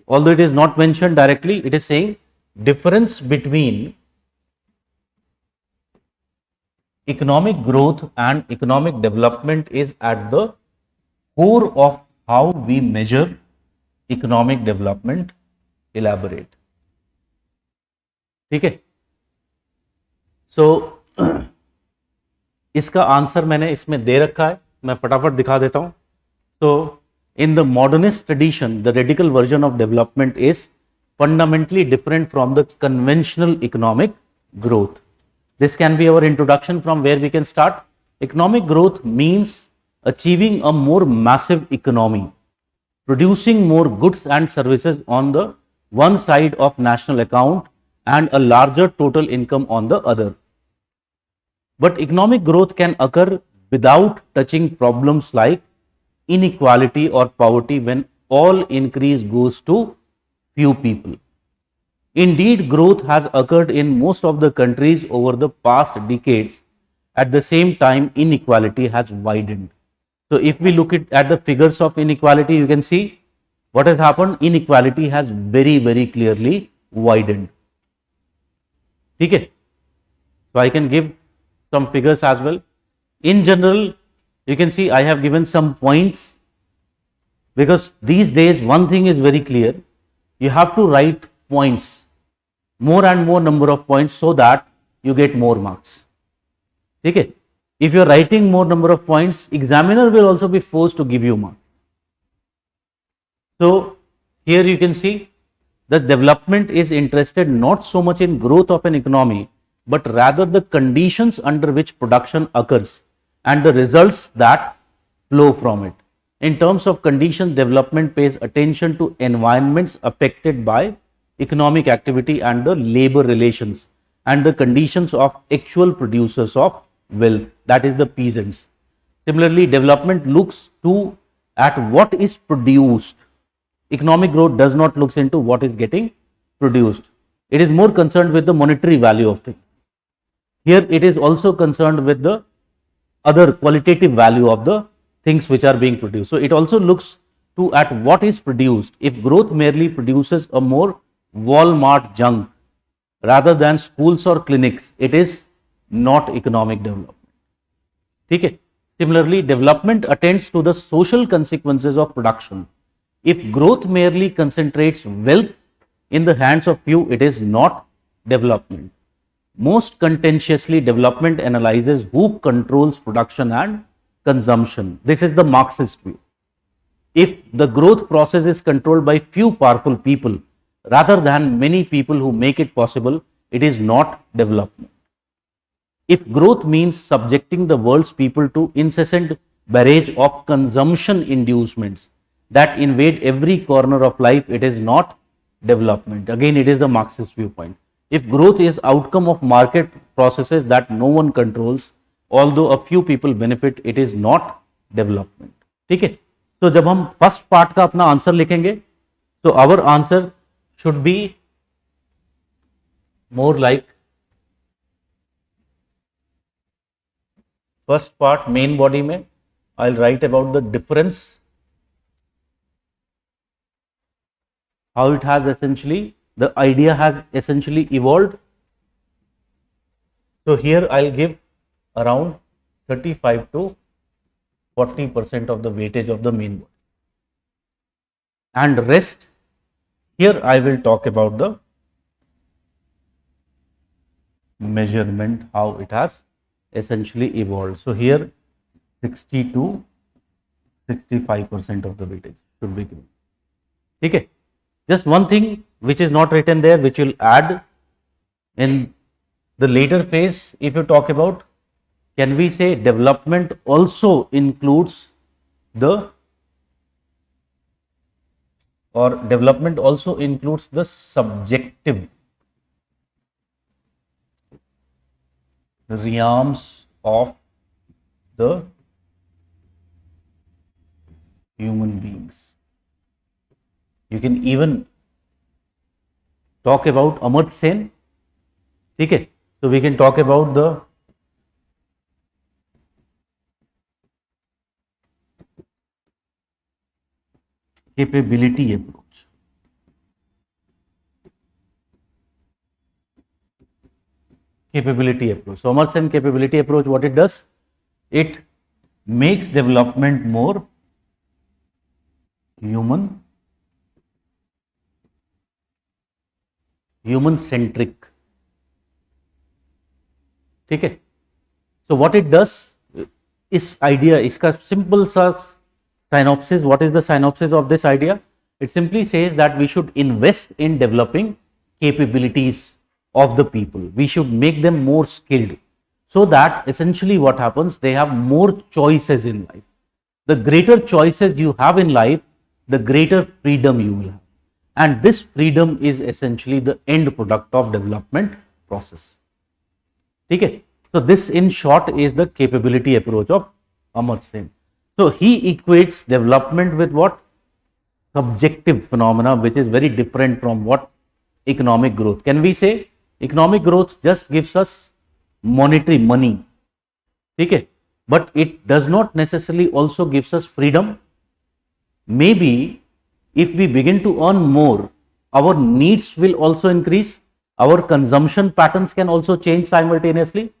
Speaker 1: although it is not mentioned directly, it is saying difference between economic growth and economic development is at the core of how we measure economic development. Elaborate. ठीक है? So इसका answer मैंने इसमें दे रखा है, मैं फटाफट दिखा देता हूं. So in the modernist tradition, the radical version of development is fundamentally different from the conventional economic growth. This can be our introduction from where we can start. Economic growth means achieving a more massive economy, producing more goods and services on the one side of national account and a larger total income on the other. But economic growth can occur without touching problems like inequality or poverty when all increase goes to few people. Indeed, growth has occurred in most of the countries over the past decades. At the same time, inequality has widened. So if we look at the figures of inequality, you can see what has happened. Inequality has very, very clearly widened. Okay. So I can give some figures as well. In general, you can see I have given some points, because these days one thing is very clear. You have to write points, more and more number of points, so that you get more marks. Okay. If you are writing more number of points, examiner will also be forced to give you marks. So here you can see the development is interested not so much in growth of an economy, but rather the conditions under which production occurs and the results that flow from it. In terms of conditions, development pays attention to environments affected by economic activity and the labor relations and the conditions of actual producers of wealth, that is the peasants. Similarly, development looks at what is produced. Economic growth does not look into what is getting produced. It is more concerned with the monetary value of things. Here it is also concerned with the other qualitative value of the things which are being produced. So it also looks at what is produced. If growth merely produces a more Walmart junk rather than schools or clinics, it is not economic development. Okay. Similarly, development attends to the social consequences of production. If growth merely concentrates wealth in the hands of few, it is not development. Most contentiously, development analyzes who controls production and consumption. This is the Marxist view. If the growth process is controlled by few powerful people rather than many people who make it possible, it is not development. If growth means subjecting the world's people to incessant barrage of consumption inducements that invade every corner of life, it is not development. Again, it is the Marxist viewpoint. If growth is outcome of market processes that no one controls, although a few people benefit, it is not development. ठीक है, तो जब हम first part का अपना answer लिखेंगे तो our answer should be more like first part main body में I will write about the difference, how it has essentially, the idea has essentially evolved. So here I'll give around 35 to 40% of the weightage of the main body, and rest here I will talk about the measurement, how it has essentially evolved. So here 60 to 65% of the weightage should be given. Okay. Just one thing which is not written there, which will add in the later phase. If you talk about, can we say development also includes the, or development also includes the subjective realms of the human beings. You can even talk about Amartya Sen. ठीक है, so we can talk about the capability approach. Capability approach. So Amartya Sen capability approach, what it does? It makes development more human centric. ठीक है, so what it does, इस idea, इसका simple सा synopsis, what is the synopsis of this idea? It simply says that we should invest in developing capabilities of the people. We should make them more skilled, so that essentially what happens, they have more choices in life. The greater choices you have in life, the greater freedom you will have. And this freedom is essentially the end product of development process. ठीक है, so this in short is the capability approach of Amartya Sen. So he equates development with what? Subjective phenomena, which is very different from what? Economic growth. Can we say economic growth just gives us monetary money? ठीक है, but it does not necessarily also gives us freedom. Maybe if we begin to earn more, our needs will also increase, our consumption patterns can also change simultaneously,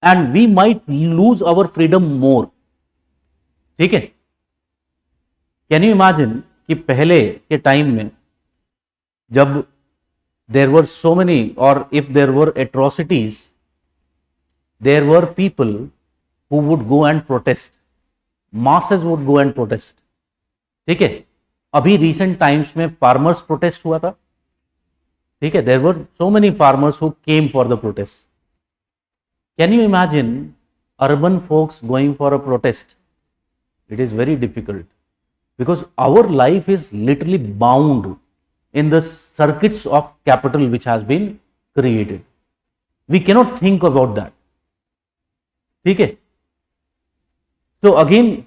Speaker 1: and we might lose our freedom more. ठीक है, can you imagine कि पहले के time में जब there were so many, or if there were atrocities, there were people who would go and protest, masses would go and protest. ठीक है, अभी recent times में farmers protest हुआ था. ठीक है, there were so many farmers who came for the protest. Can you imagine urban folks going for a protest? It is very difficult, because our life is literally bound in the circuits of capital which has been created. We cannot think about that. ठीक है, so again,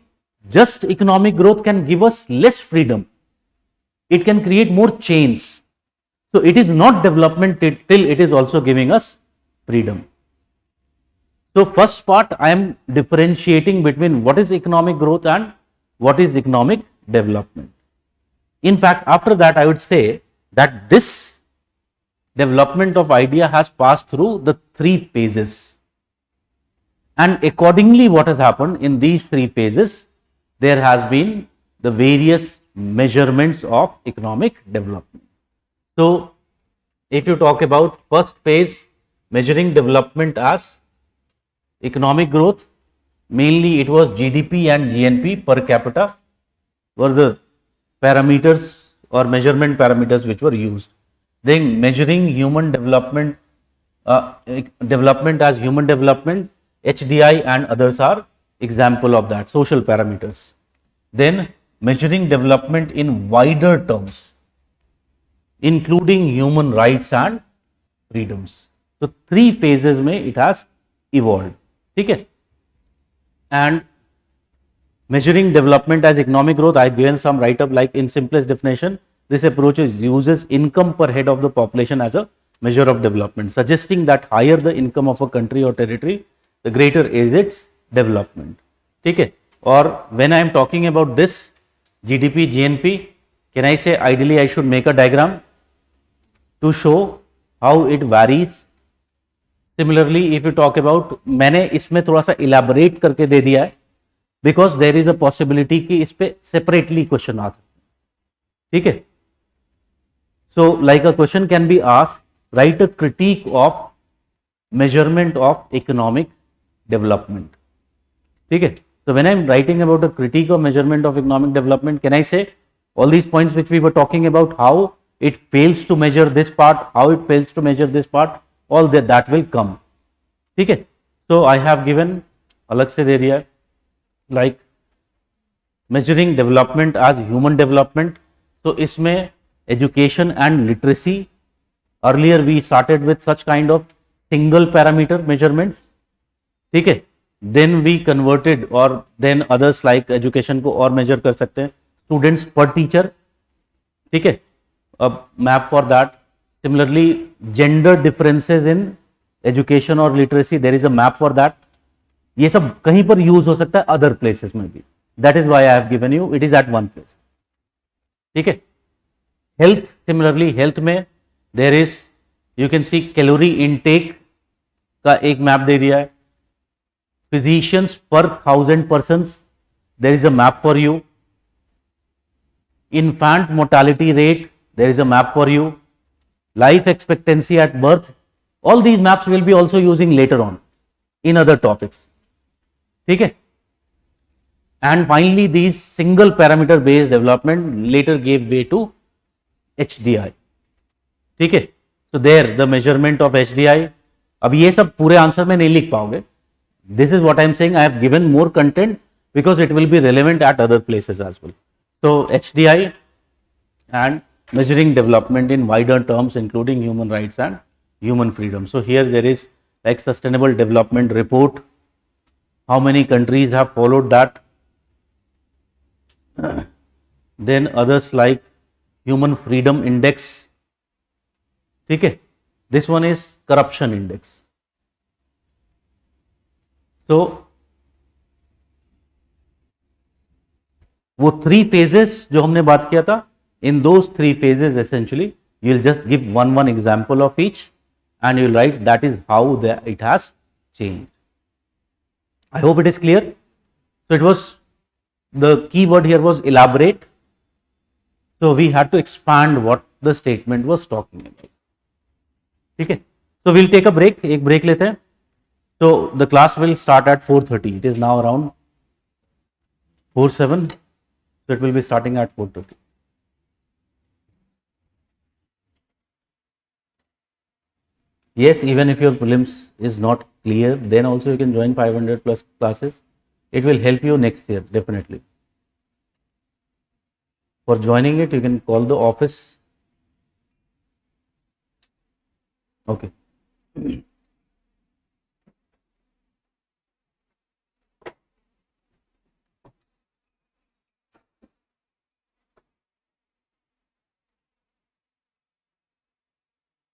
Speaker 1: just economic growth can give us less freedom. It can create more chains. So it is not development till it is also giving us freedom. So first part, I am differentiating between what is economic growth and what is economic development. In fact, after that, I would say that this development of idea has passed through the three phases. And accordingly, what has happened in these three phases, there has been the various measurements of economic development. So if you talk about first phase, measuring development as economic growth, mainly it was GDP and GNP per capita were the parameters or measurement parameters which were used. Then measuring human development, development as human development, HDI and others are example of that, social parameters. Then measuring development in wider terms, including human rights and freedoms. So three phases में it has evolved. ठीक है, And measuring development as economic growth, I've given some write up like in simplest definition, this approach uses income per head of the population as a measure of development, suggesting that higher the income of a country or territory, the greater is its development. Okay? Or when I am talking about this GDP, GNP, can I say ideally I should make a diagram to show how it varies. Similarly, if you talk about, मैंने इसमें थोड़ा सा elaborate करके दे दिया है because there is a possibility कि इस पे separately question आ सकते हैं. ठीक है? So like a question can be asked, write a critique of measurement of economic development. ठीक है? So when I am writing about a critique of measurement of economic development, can I say all these points which we were talking about, how it fails to measure this part, how it fails to measure this part, all that will come. ठीक है? So I have given अलग से दे दिया like measuring development as human development. So इसमें education and literacy, earlier we started with such kind of single parameter measurements. ठीक है? Then we converted, or then others like education को और measure कर सकते हैं, students per teacher. ठीक है? A map for that. Similarly, gender differences in education or literacy, there is a map for that. ये सब कहीं पर यूज हो सकता है, अदर प्लेसेस में भी. That is why I have given you, it is at one place. ठीक है? हेल्थ, सिमिलरली हेल्थ में there is, you can see calorie intake का एक मैप दे दिया है. Physicians per 1000 persons, there is a map for you. Infant mortality rate, there is a map for you. Life expectancy at birth, all these maps will be also using later on in other topics. ठीक है? And finally, these single parameter based development later gave way to HDI. ठीक है? So there the measurement of HDI. अब ये सब पूरे answer में नहीं लिख पाओगे. This is what I am saying. I have given more content because it will be relevant at other places as well. So HDI and measuring development in wider terms, including human rights and human freedom. So here there is like sustainable development report, how many countries have followed that. Then others like human freedom index. ठीक है? This one is corruption index. So वो 3 phases जो हमने बात किया था, in those 3 phases essentially you will just give one example of each and you will write that is how it has changed. I hope it is clear. So it was, the key word here was elaborate. So we had to expand what the statement was talking about. ठीक है? So we'll take a break. एक break लेते हैं. So the class will start at 4:30. It is now around 4:07. So it will be starting at 4:30. Yes, even if your prelims is not clear, then also you can join 500 plus classes. It will help you next year, definitely. For joining it, you can call the office. Okay.